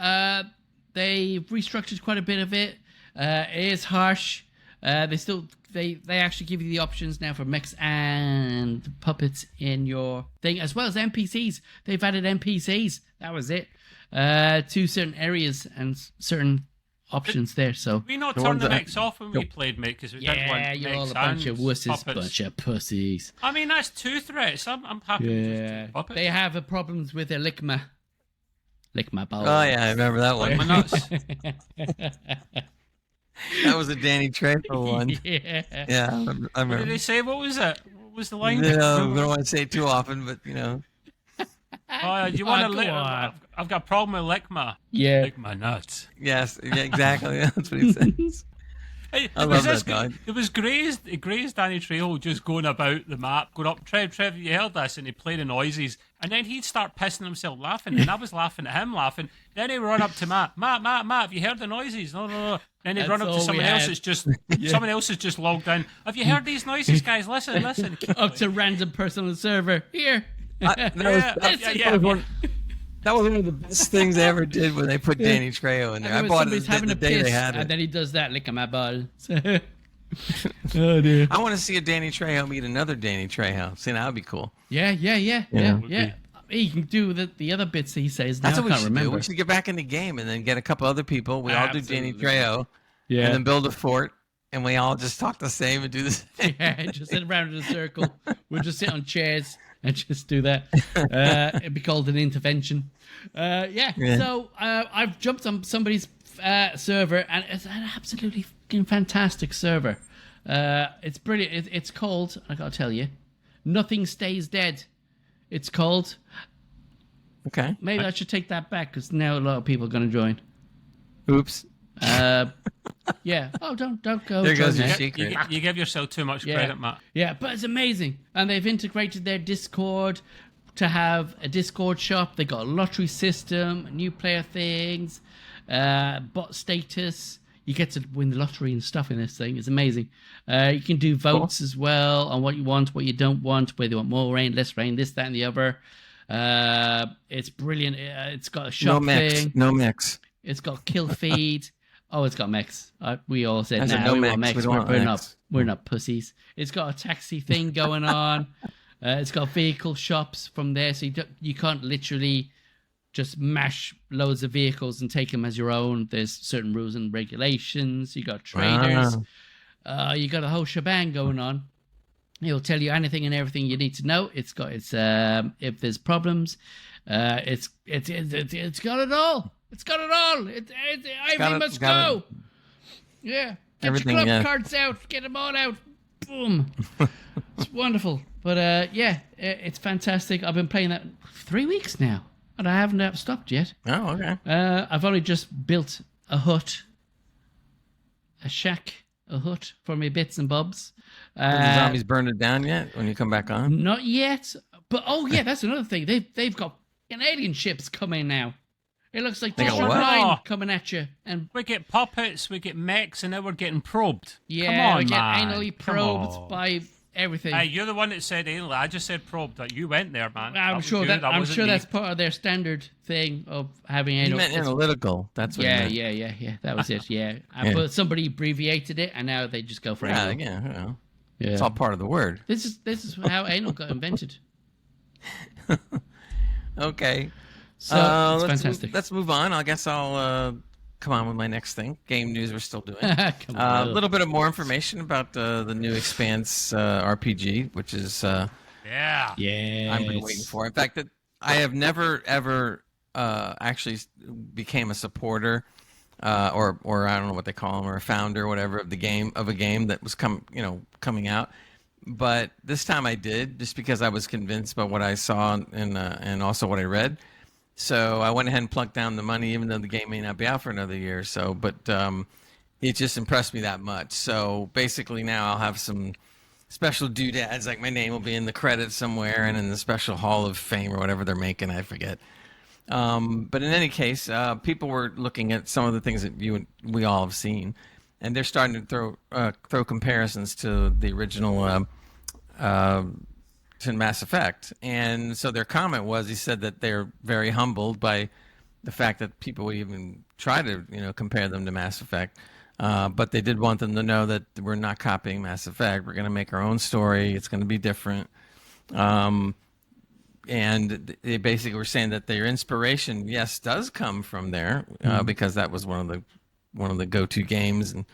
They've restructured quite a bit of it. It is harsh. They actually give you the options now for mechs and puppets in your thing, as well as NPCs. They've added NPCs. That was it. To certain areas and certain options there. So
We not
The
turn
ones
the
that-
mix off when we played, mate, because we didn't
yeah,
want
you're
mechs
all a bunch
and
of wusses,
puppets.
bunch of pussies.
I mean, that's two threats. I'm happy with just
Yeah,
two puppets.
they have problems with their lick my balls.
Oh, yeah, I remember that
Like my
one.
nuts.
That was a Danny Trejo one.
Yeah.
Yeah, I
What did
remember.
they say? What was it? What was the line?
No, we don't want to say it too often, but,
Oh, you want to
go
lick?
on.
I've got a problem with lick my.
Yeah.
Lick my nuts.
yes, yeah, exactly. That's what he says. I love that guy.
It was Gray's Danny Trejo just going about the map, going up, Trev, you heard this, and he'd play the noises, and then he'd start pissing himself laughing, and I was laughing at him laughing. Then he'd run up to Matt, have you heard the noises? No. Then he'd run up to someone else that's just someone else has just logged in. Have you heard these noises, guys? Listen.
Up to random person on the server. Here.
That was one of the best things they ever did when they put Danny Trejo in there. I bought it the day they had it.
And then he does that, lick my ball. Oh, dear.
I want to see a Danny Trejo meet another Danny Trejo. See, that would be cool.
Yeah. He can do the other bits that he says. Now
That's
I
what we
can't
should
remember.
do. We should get back in the game and then get a couple other people. We all do Danny Trejo.
Yeah.
And then build a fort. And we all just talk the same and do the same.
Yeah, just sit around in a circle. We'll just sit on chairs and just do that. It'd be called an intervention. So I've jumped on somebody's server, and it's an absolutely fucking fantastic server. It's brilliant. It's called, I gotta tell you, Nothing Stays Dead. It's called.
Okay.
Maybe I should take that back, because now a lot of people are going to join.
Oops.
Yeah. Oh, don't go.
There goes your
that.
secret.
You give yourself too much credit, Matt.
Yeah, but it's amazing. And they've integrated their Discord to have a Discord shop. They got a lottery system, new player things, bot status. You get to win the lottery and stuff in this thing. It's amazing. You can do votes as well on what you want, what you don't want, whether you want more rain, less rain, this, that, and the other. It's brilliant. It's got a shop thing.
No mix.
It's got kill feed. Oh, it's got mechs. We all said
no
we want
mechs.
mechs. We're not pussies. It's got a taxi thing going on. It's got vehicle shops from there, so you can't literally just mash loads of vehicles and take them as your own. There's certain rules and regulations. You got traders. You got a whole shebang going on. It'll tell you anything and everything you need to know. It's got if there's problems, it's got it all. It's got it all. Ivy must go. Yeah. Get your club cards out. Get them all out. Boom. It's wonderful. But it's fantastic. I've been playing that 3 weeks now, and I haven't stopped yet.
Oh, okay.
I've only just built a hut, a hut for my bits and bobs.
Have the zombies burned it down yet when you come back on?
Not yet. But, that's another thing. They've got alien ships coming now. It looks like District 9 coming at you. And
we get puppets, we get mechs, and now we're getting probed.
Yeah,
come on,
we get
man.
anally probed by everything.
Hey, you're the one that said anally. I just said probed. You went there, man.
I'm sure that's part of their standard thing of having anal.
You meant analytical. That's what you meant.
Yeah. That was it, yeah. But somebody abbreviated it, and now they just go for anal.
Yeah. It's all part of the word.
This is how anal got invented.
Okay.
So it's fantastic.
Let's move on. I guess I'll come on with my next thing. Game news we're still doing.
A
little bit of more information about the new Expanse RPG, which is I've been waiting for. In fact, I have never ever actually became a supporter or I don't know what they call them, or a founder or whatever of a game that was coming out. But this time I did, just because I was convinced by what I saw and also what I read. So I went ahead and plunked down the money, even though the game may not be out for another year or so. But it just impressed me that much. So basically now I'll have some special doodads, like my name will be in the credits somewhere and in the special Hall of Fame or whatever they're making, I forget. But in any case, people were looking at some of the things that we all have seen, and they're starting to throw comparisons to the original to Mass Effect. And so their comment was, he said that they're very humbled by the fact that people would even try to, compare them to Mass Effect. But they did want them to know that we're not copying Mass Effect. We're going to make our own story. It's going to be different. And they basically were saying that their inspiration, yes, does come from there, because that was one of the go-to games, and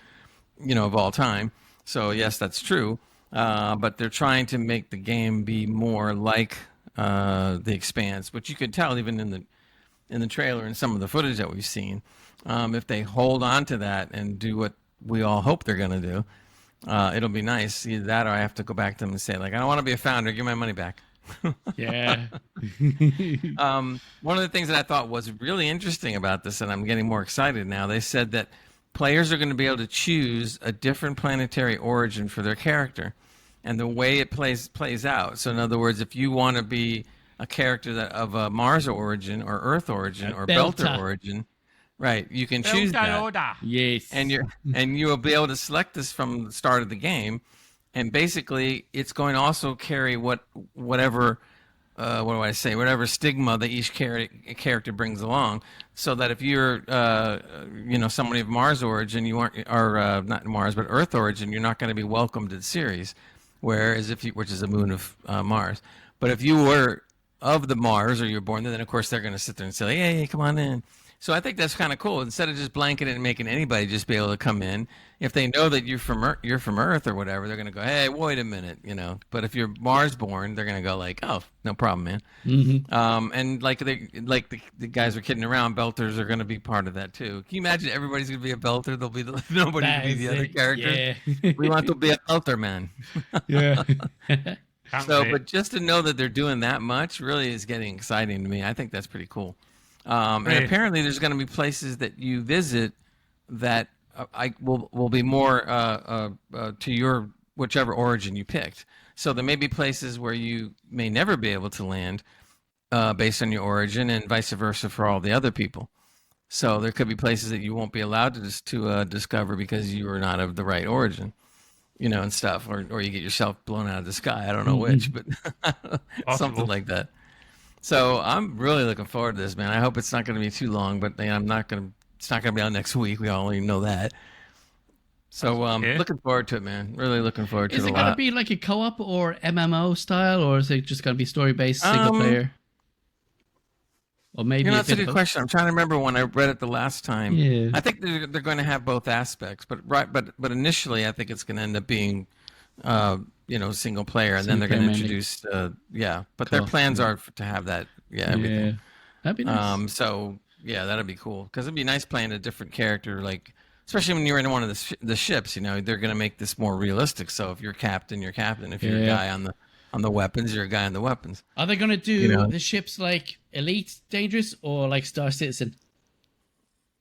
of all time. So yes, that's true. But they're trying to make the game be more like the Expanse, which you could tell even in the trailer and some of the footage that we've seen. If they hold on to that and do what we all hope they're going to do, it'll be nice. Either that, or I have to go back to them and say, I don't want to be a founder. Give my money back.
Yeah.
One of the things that I thought was really interesting about this, and I'm getting more excited now, they said that players are going to be able to choose a different planetary origin for their character, and the way it plays out. So in other words, if you want to be a character of a Mars origin or Earth origin or Belter origin, right? You can choose that.
Yes,
and you will be able to select this from the start of the game, and basically it's going to also carry whatever whatever stigma that each character brings along, so that if you're somebody of Mars origin, you aren't, or not Mars but Earth origin, you're not going to be welcomed to the series, whereas which is a moon of Mars. But if you were of the Mars, or you're born there, then of course they're going to sit there and say, hey, come on in. So I think that's kind of cool. Instead of just blanketing and making anybody just be able to come in, if they know that you're from Earth or whatever, they're going to go, hey, wait a minute, But if you're Mars born, they're going to go like, oh, no problem, man.
Mm-hmm.
And like the guys are kidding around, Belters are going to be part of that too. Can you imagine everybody's going to be a Belter? Nobody will be the other characters.
Yeah.
We want to be a Belter, man.
Yeah.
But just to know that they're doing that much really is getting exciting to me. I think that's pretty cool. And apparently there's going to be places that you visit that will be more to your whichever origin you picked. So there may be places where you may never be able to land based on your origin, and vice versa for all the other people. So there could be places that you won't be allowed to discover because you are not of the right origin, and stuff, or you get yourself blown out of the sky. I don't know which, but something like that. So I'm really looking forward to this, man. I hope it's not going to be too long, but it's not going to be out next week. We all know that. So looking forward to it, man. Really looking forward to it a lot.
Is it going to be like a co-op or MMO style, or is it just going to be story-based, single player? Or maybe
that's a good question. I'm trying to remember when I read it the last time.
Yeah.
I think they're going to have both aspects, but initially I think it's going to end up being single player, and then they're going to introduce but their plans are to have that everything.
Yeah, that'd be nice.
So that'd be cool, because it'd be nice playing a different character, like especially when you're in one of the ships. They're going to make this more realistic. So if you're captain, you're captain. If you're a guy on the weapons, you're a guy on the weapons.
Are they going to do the ships like Elite Dangerous or like Star Citizen?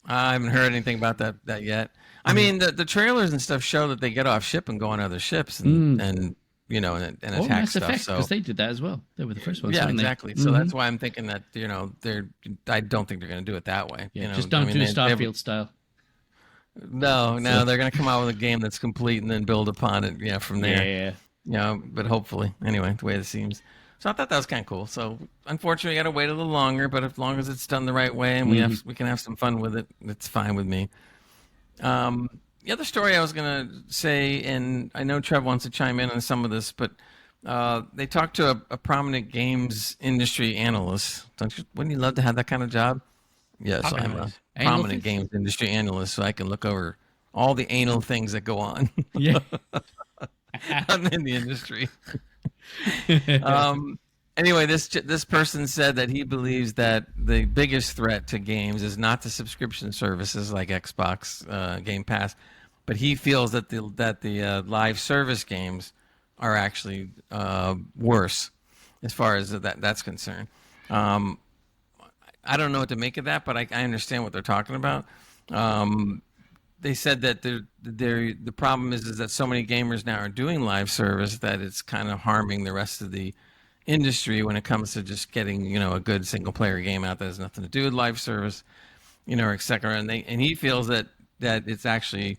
I haven't heard anything about that yet. I mean, the trailers and stuff show that they get off ship and go on other ships and attack
Mass
stuff.
Effect, because they did that as well. They were the first ones.
Yeah, exactly. So that's why I'm thinking that I don't think they're going to do it that way.
Yeah, just don't do Starfield style.
No, they're going to come out with a game that's complete and then build upon it. Yeah, from there.
Yeah.
But hopefully, anyway, the way it seems. So I thought that was kind of cool. So unfortunately, I got to wait a little longer. But as long as it's done the right way and we can have some fun with it, it's fine with me. The other story I was going to say, and I know Trev wants to chime in on some of this, but they talked to a prominent games industry analyst. Wouldn't you love to have that kind of job? Yes, I'm a prominent games industry analyst, so I can look over all the anal things that go on.
Yeah.
I'm in the industry. Anyway, this person said that he believes that the biggest threat to games is not the subscription services like Xbox Game Pass, but he feels that the live service games are actually worse as far as that's concerned. I don't know what to make of that, but I understand what they're talking about. They said that the problem is that so many gamers now are doing live service that it's kind of harming the rest of the industry when it comes to just getting a good single player game out that has nothing to do with live service, or et cetera. And he feels that it's actually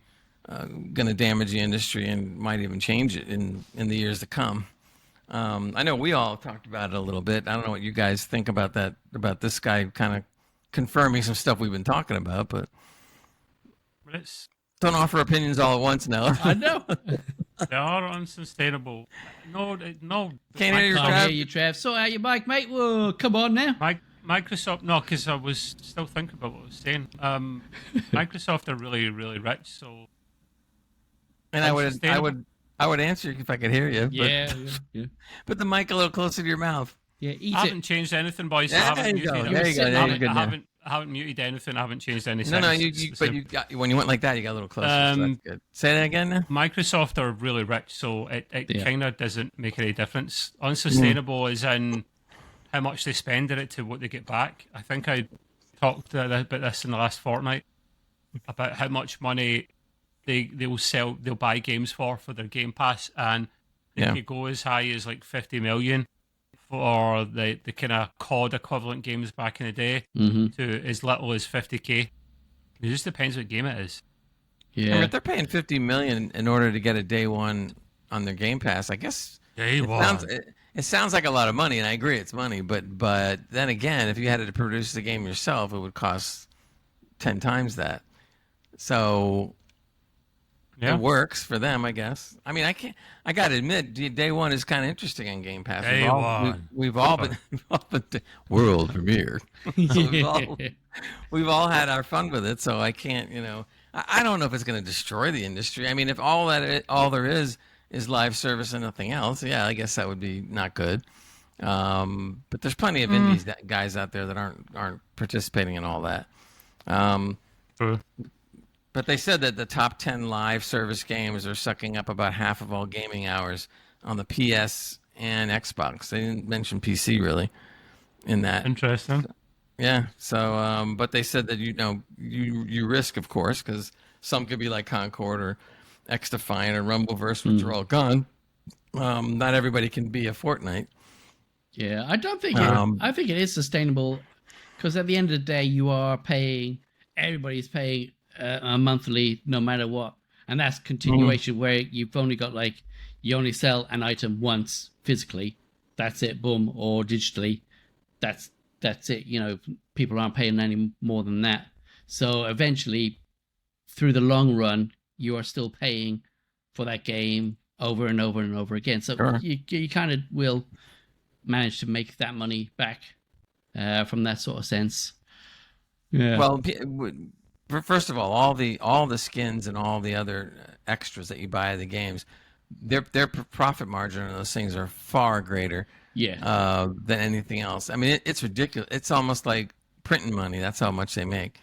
going to damage the industry and might even change it in the years to come. I know we all talked about it a little bit. I don't know what you guys think about that, about this guy kind of confirming some stuff we've been talking about, but don't offer opinions all at once now.
I know.
They are unsustainable. No.
Can't hear
you, Trev. Sort out your mic, mate. Whoa, come on now.
Microsoft, no, because I was still thinking about what I was saying. Microsoft are really, really rich, so.
And I would answer if I could hear you.
Yeah.
Put the mic a little closer to your mouth.
Yeah,
I haven't changed anything, boys.
There you go.
I haven't muted anything. I haven't changed any
No,
settings.
but you got, when you went like that, you got a little closer. So that's good. Say that again now.
Microsoft are really rich, so it kind of doesn't make any difference. Unsustainable is in how much they spend in it to what they get back. I think I talked about this in the last fortnight. about how much money they'll buy games for their Game Pass, and they could go as high as like 50 million for the kind of COD equivalent games back in the day to as little as 50k. It just depends what game it is.
Yeah, I mean, if they're paying 50 million in order to get a day one on their Game Pass, I guess it sounds like a lot of money, and I agree it's money. But then again, if you had to produce the game yourself, it would cost 10 times that. So it works for them, I guess. I mean, I got to admit, day one is kind of interesting on Game Pass. We've all been world premiere. So we've all had our fun with it. So I can't, I don't know if it's going to destroy the industry. I mean, if all there is live service and nothing else, yeah, I guess that would be not good. But there's plenty of indies guys out there that aren't participating in all that. But they said that the top 10 live service games are sucking up about half of all gaming hours on the PS and Xbox. They didn't mention PC really in that.
Interesting.
Yeah. So, but they said that you risk, of course, because some could be like Concord or X-Defiant or Rumbleverse, which are all gone. Not everybody can be a Fortnite.
Yeah, I don't think I think it is sustainable, because at the end of the day, you are paying. Everybody's paying a monthly, no matter what, and that's continuation where you've only got you only sell an item once physically. That's it, boom, or digitally. That's it. People aren't paying any more than that. So eventually, through the long run, you are still paying for that game over and over and over again. So you kind of will manage to make that money back from that sort of sense. Yeah.
Well, first of all the skins and all the other extras that you buy of the games, their profit margin on those things are far greater than anything else. I mean, it's ridiculous. It's almost like printing money. That's how much they make.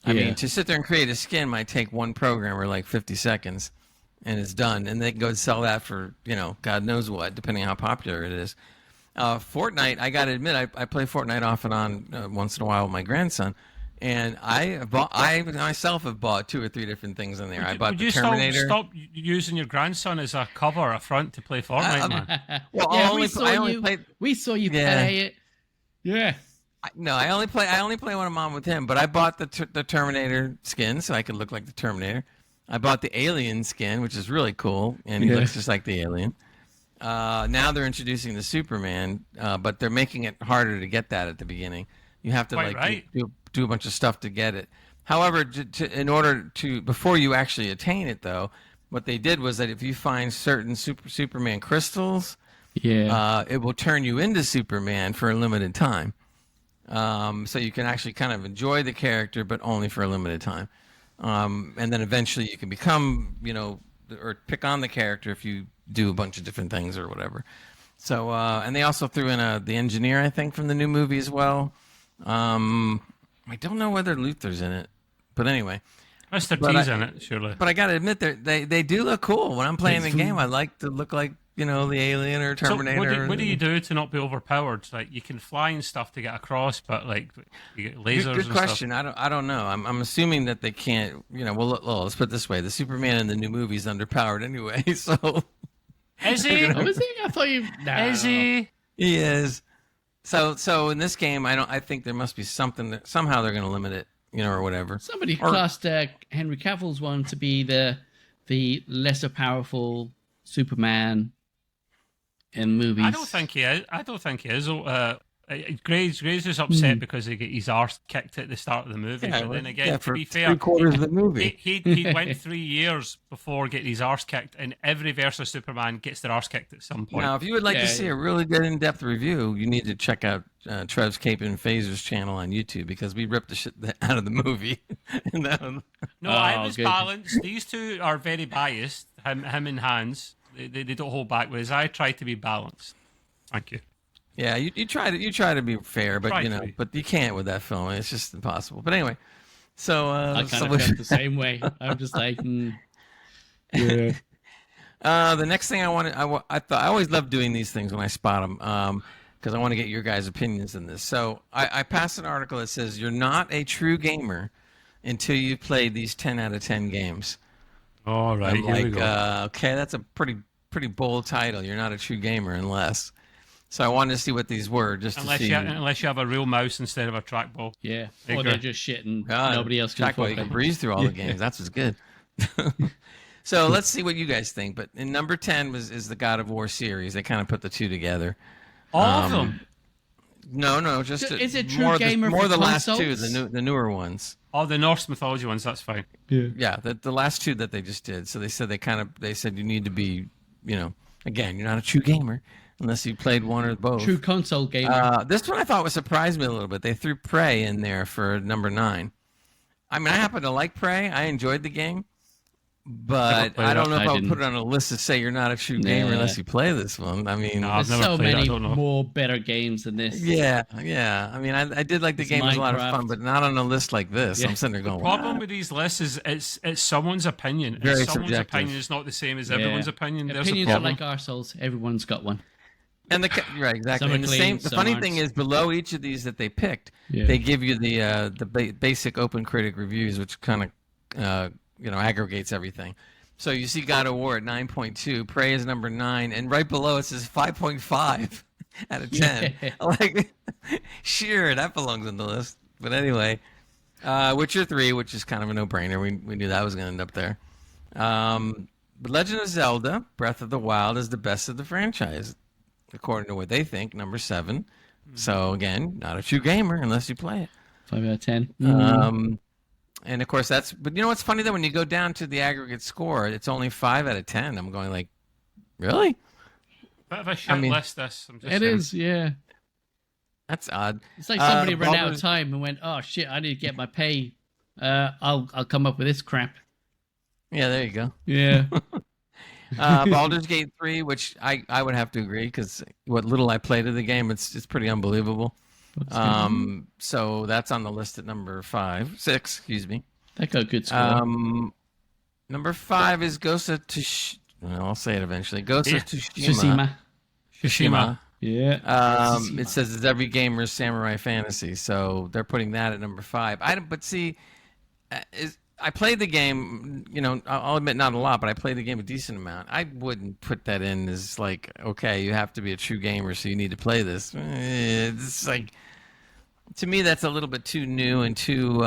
I mean, to sit there and create a skin might take one programmer like 50 seconds, and it's done. And they can go and sell that for, God knows what, depending on how popular it is. Fortnite, I got to admit, I play Fortnite off and on once in a while with my grandson. And I myself have bought 2 or 3 different things in there. I bought the Terminator.
Stop using your grandson as a cover, a front to play Fortnite, man.
Well,
we saw you play it. Yeah.
I only play when I'm on with him. But I bought the Terminator skin so I could look like the Terminator. I bought the Alien skin, which is really cool, and he looks just like the Alien. Now they're introducing the Superman, but they're making it harder to get that at the beginning. You have to do a bunch of stuff to get it. However, in order to before you actually attain it, though, what they did was that if you find certain Superman crystals, it will turn you into Superman for a limited time. So you can actually kind of enjoy the character, but only for a limited time. And then eventually you can become, or pick on the character if you do a bunch of different things or whatever. So, and they also threw in the engineer, I think, from the new movie as well. I don't know whether Luther's in it, but anyway.
Mr. T's in it, surely.
But I got to admit, they do look cool. When I'm playing the game, I like to look like, the Alien or Terminator.
So what do you do to not be overpowered? Like, you can fly and stuff to get across, but you get lasers.
Good question. Stuff. I don't know. I'm assuming that they can't. Well, let's put it this way: the Superman in the new movie is underpowered anyway. So
is he?
Is he? I thought you.
Is he?
He is. So in this game, I think there must be something that somehow they're going to limit it, or whatever.
Somebody classed Henry Cavill's one to be the lesser powerful Superman in movies.
I don't think he is. Gray's just upset because he got his arse kicked at the start of the movie. But then again, to be fair,
3/4 of the movie,
he went 3 years before getting his arse kicked, and every verse of Superman gets their arse kicked at some point.
Now, if you would like to see a really good in-depth review, you need to check out Trev's Cape and Phaser's channel on YouTube, because we ripped the shit out of the movie.
I was balanced. These two are very biased. Him and Hans, they don't hold back. Whereas I try to be balanced. Thank you.
Yeah, you try to be fair, but but you can't with that film. It's just impossible. But anyway, so
I kind of felt the same way. I'm just like,
yeah. The next thing I always love doing these things when I spot them, because I want to get your guys' opinions on this. So I passed an article that says you're not a true gamer until you played these 10 out of 10 games.
All right,
I'm
here we
like,
go.
okay, that's a pretty bold title. You're not a true gamer unless. So I wanted to see what these were, just
Unless
to see.
unless you have a real mouse instead of a trackball.
Yeah.
There
Or
you go.
they're just shit and
God,
nobody else can
Jackboy,
afford
you can
it.
breeze through all the games. That's what's good. So let's see what you guys think. But in number 10 is the God of War series. They kind of put the two together.
All of them.
No, just
Is it true
more
gamer
more
for
the last two,
consoles?
the newer ones.
Oh, the Norse mythology ones. That's fine.
Yeah, the last two that they just did. So they said they said you need to be, again, you're not a true gamer unless you played one or both.
True console gamer.
This one I thought surprised me a little bit. They threw Prey in there for number 9. I mean, I happen to like Prey. I enjoyed the game. But I don't know if I would put it on a list to say you're not a true gamer unless you play this one. I mean,
No, I've
There's
never
so
played it, I
many
don't know.
more better games than this.
yeah. I mean, I did like the
It's
game. It was a lot of
Minecraft.
fun, but not on a list like this.
Yeah.
I'm sitting there going,
Problem
"Wow."
with these lists is it's someone's opinion.
Very
And someone's
subjective.
opinion is not the same as
Yeah.
everyone's opinion. There's a
Opinions are
problem.
like arseholes. Everyone's got one.
And right, exactly.
Some are
And the
clean,
the
some
funny
aren't.
thing is, below each of these that they picked,
Yeah.
they give you the basic open critic reviews, which kind of aggregates everything. So you see God of War at 9.2, Prey is number 9, and right below it says 5.5 out of 10.
Yeah.
Like, sure, that belongs on the list. But anyway, Witcher 3, which is kind of a no-brainer. We knew that was going to end up there. But Legend of Zelda, Breath of the Wild is the best of the franchise, according to what they think, number 7. So again, not a true gamer unless you play it.
5 out of 10.
And of course but you know what's funny though, when you go down to the aggregate score, it's only 5 out of 10. I'm going like, really?
Bit of a shit
mean,
list. This. I'm just
It
saying.
is, yeah.
That's odd.
It's like somebody ran out of
Baldur's-
time and went, "Oh shit, I need to get my pay. I'll come up with this crap."
Yeah, there you go.
Yeah.
Baldur's Gate 3, which I would have to agree, because what little I played of the game, it's pretty unbelievable. So that's on the list at number 6, excuse me.
That got a good score.
Number 5 is Ghost of Tsushima. I'll say it eventually. Ghost
Yeah.
of Tsushima.
Tsushima.
Yeah.
It says it's every gamer's samurai fantasy, so they're putting that at number 5. But see, I played the game. I'll admit not a lot, but I played the game a decent amount. I wouldn't put that in as like, okay, you have to be a true gamer, so you need to play this. It's like, to me, that's a little bit too new and too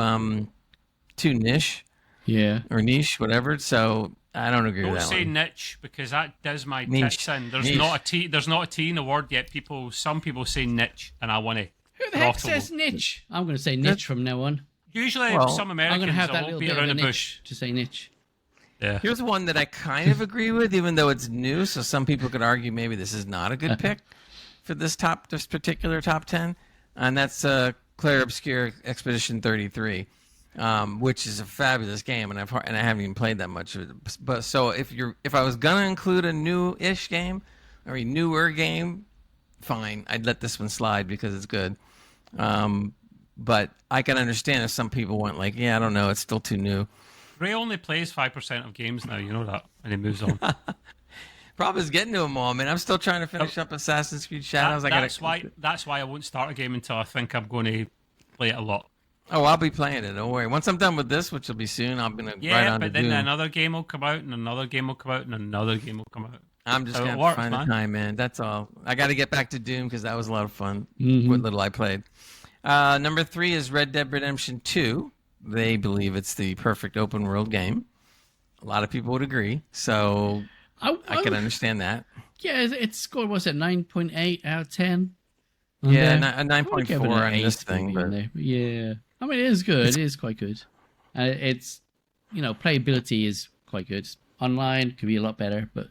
niche
Yeah.
or niche, whatever. So I don't agree
Don't
with that
say
one.
niche, because that does my
Niche.
tits in. There's
Niche.
not a T. There's not a T in the word yet. Some people say niche, and I want to.
Who the heck says niche? I'm going to say niche from now on.
Usually,
Well,
some
I'm
Americans
going to have that
will
little
beat
bit of
around
a
the
niche
bush.
to say niche.
Yeah.
Here's one that I kind of agree with, even though it's new. So some people could argue maybe this is not a good pick for this particular top 10, and that's Clair Obscur Expedition 33, which is a fabulous game, and I haven't even played that much of it. But so if I was gonna include a new-ish game or a newer game, fine, I'd let this one slide because it's good. But I can understand if some people went like, yeah, I don't know, it's still too new.
Ray only plays 5% of games now. You know that, and he moves on.
Problem is getting to them all, man. I'm still trying to finish up Assassin's Creed Shadows.
That's why I won't start a game until I think I'm going to play it a lot.
Oh, I'll be playing it. Don't worry. Once I'm done with this, which will be soon, I'm gonna
Yeah,
right on
but
to
then
Doom.
another game will come out, and another game will come out, and another game will come out.
I'm just
So it
gonna
works,
find the
man.
time, man. That's all. I got to get back to Doom because that was a lot of fun.
Mm-hmm.
What little I played. Number 3 is Red Dead Redemption 2. They believe it's the perfect open world game. A lot of people would agree, so I can understand that.
Yeah, its score was at 9.8 out of 10.
Yeah,
a
a 9.4 on this thing, but
yeah, I mean, it is good. It is quite good. It's, playability is quite good. Online could be a lot better, but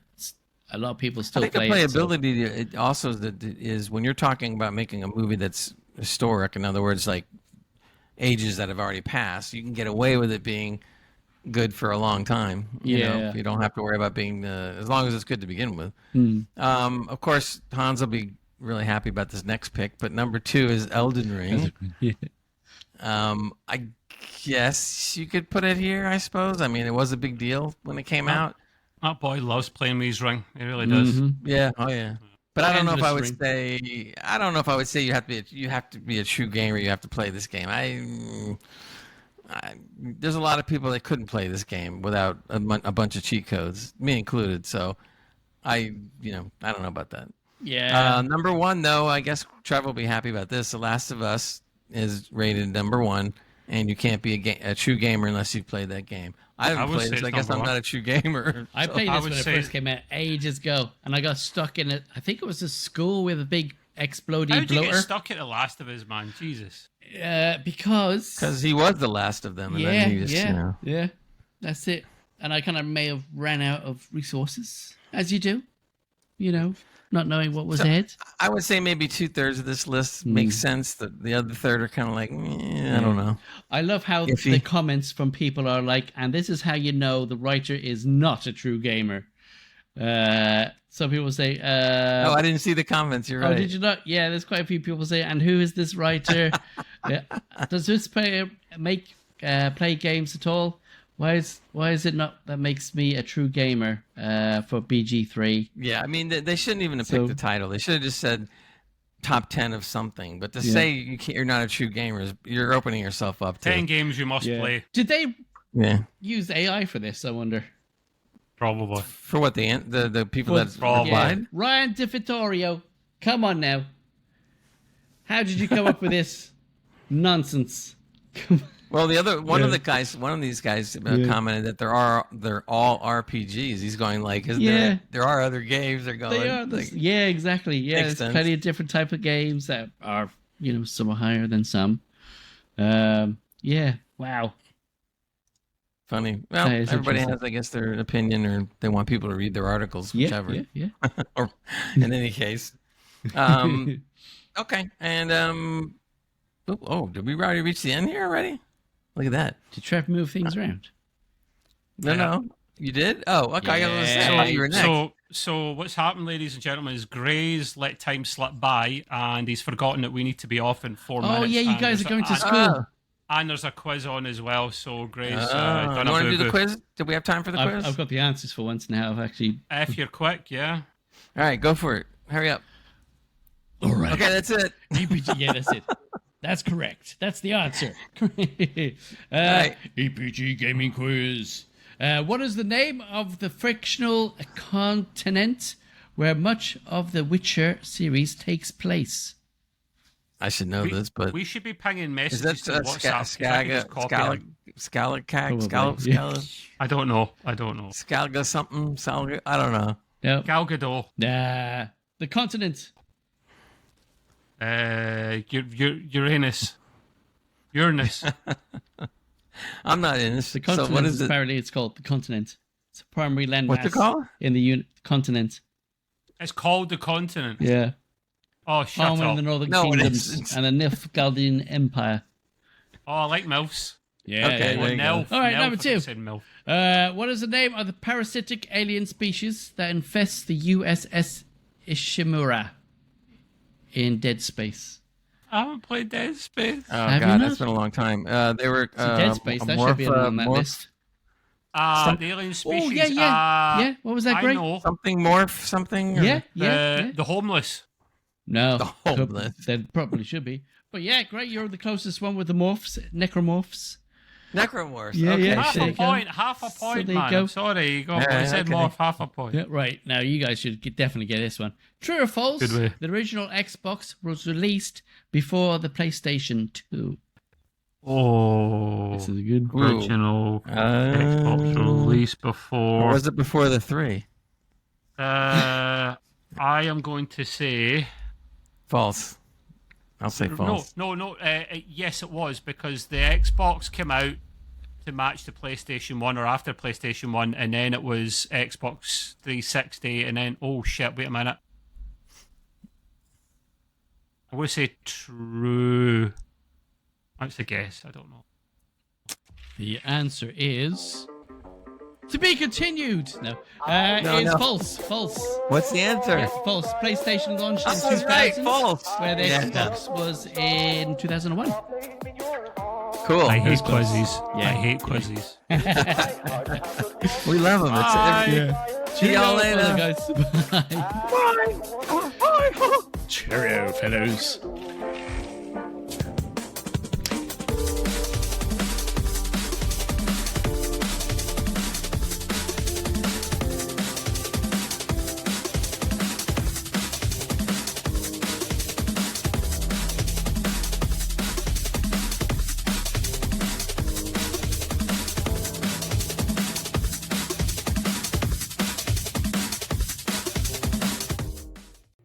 a lot of people
I
still
think the
play it. So.
playability it also is when you're talking about making a movie that's historic. In other words, like ages that have already passed, you can get away with it being good for a long time. You know, you don't have to worry about being as long as it's good to begin with. Of course, Hans will be really happy about this next pick, but number 2 is Elden Ring. I guess you could put it here, I suppose. I mean, it was a big deal when it came out.
That boy loves playing with his ring. He really does.
Yeah, oh yeah. But I don't know if I would
Endless
say. I don't know if I would say you have to be a true gamer. You have to play this game. there's a lot of people that couldn't play this game without a bunch of cheat codes, me included. So I don't know about that.
Yeah.
Number one, though, I guess Trev will be happy about this. The Last of Us is rated number one, and you can't be a true gamer unless you've played that game. I haven't played it, so I guess I'm not a true gamer.
I played this when it first came out ages ago, and I got stuck in it. I think it was a school with a big exploding
How did you
bloater.
get stuck at The Last of Us, man? Jesus.
Because
he was the last of them. And then he just,
yeah, that's it. And I kind of may have ran out of resources, as you do, not knowing what was ahead.
I would say maybe 2/3 of this list makes sense. The other third are kind of like, I don't know.
I love how the comments from people are like, and this is how you know the writer is not a true gamer. Some people say,
"Oh, I didn't see the comments. You're right."
Oh, did you not? Yeah, there's quite a few people say, and who is this writer? Does this player play games at all? Why is it not that makes me a true gamer for BG3?
Yeah, I mean, they shouldn't even have picked the title. They should have just said top 10 of something. But to say you're not a true gamer, you're opening yourself up to
10 games you must play.
Did they use AI for this, I wonder?
Probably.
For what, the people that applied?
Ryan DeFittorio, come on now. How did you come up with this nonsense?
Well, one of these guys commented that they're all RPGs. He's going like, there are other games. They're going.
They are. Yeah, exactly. Yeah, there's plenty of different type of games that are, some are higher than some. Yeah. Wow.
Funny. Well, everybody has, I guess, their opinion, or they want people to read their articles, whichever.
Yeah.
Or in any case. Okay. And did we already reach the end here already? Look at that.
Did Trev move things around?
No. You did? Oh, okay. I you were next.
So what's happened, ladies and gentlemen, is Gray's let time slip by, and he's forgotten that we need to be off in 4 minutes.
Oh, yeah, you guys are going to school.
And there's a quiz on as well, so Gray's
done you want to do the quiz? Did we have time for the quiz?
I've got the answers for once now. I've actually...
If you're quick, yeah.
All right, go for it. Hurry up.
All right.
Okay, that's it.
EPG, yeah, that's it. That's correct. That's the answer.
Right.
EPG Gaming Quiz. What is the name of the fictional continent where much of the Witcher series takes place?
I should know this, but...
We should be pinging messages
is that
to WhatsApp.
Scala?
I don't know.
Scalga something? Salga? I don't know.
No.
Gal Gadot.
The continent.
Uranus.
I'm not in this.
The continent,
so what is it?
Apparently it's called the continent. It's a primary landmass.
What's it called?
In the continent.
It's called the continent.
Yeah.
Oh, shut up.
In the Northern Kingdoms and the Nilfgaardian Empire.
Oh, I like MILFs.
Yeah.
Okay, there you go.
All right, number 2.
MILF.
What is the name of the parasitic alien species that infests the USS Ishimura in Dead Space?
I haven't played Dead Space.
Oh,
Have
God,
you
that's been a long time. They were...
Dead Space, that should be on that list.
The alien species.
Oh, yeah. What was that,
I
Greg?
know.
Something morph, something? Or...
Yeah.
The homeless.
No.
The homeless.
They probably should be. But yeah, great. You're the closest one with the morphs, necromorphs.
Necromorphs.
Yeah,
okay.
yeah.
Half a point,
there you
man.
go.
I'm sorry. You got
Yeah,
said
okay.
more, half a point.
Yeah, right. Now you guys should definitely get this one. True or false?
Good way.
The original Xbox was released before the PlayStation 2.
Oh.
This is a good
Original Xbox released before.
Or was it before the 3?
I am going to say...
False. I'll say false.
No. Yes, it was, because the Xbox came out to match the PlayStation 1 or after PlayStation 1, and then it was Xbox 360, and then, oh shit, wait a minute. I'm going to say true. That's a guess, I don't know.
The answer is... To be continued. No.
No.
False.
What's the answer?
Yeah, false. PlayStation launched in
That's
2000.
right, false.
Where the Xbox was in 2001.
Cool.
I hate quizzes.
Yeah.
I hate quizzes.
We love them. See y'all later.
Guys. Bye.
Bye.
Cheerio, fellows.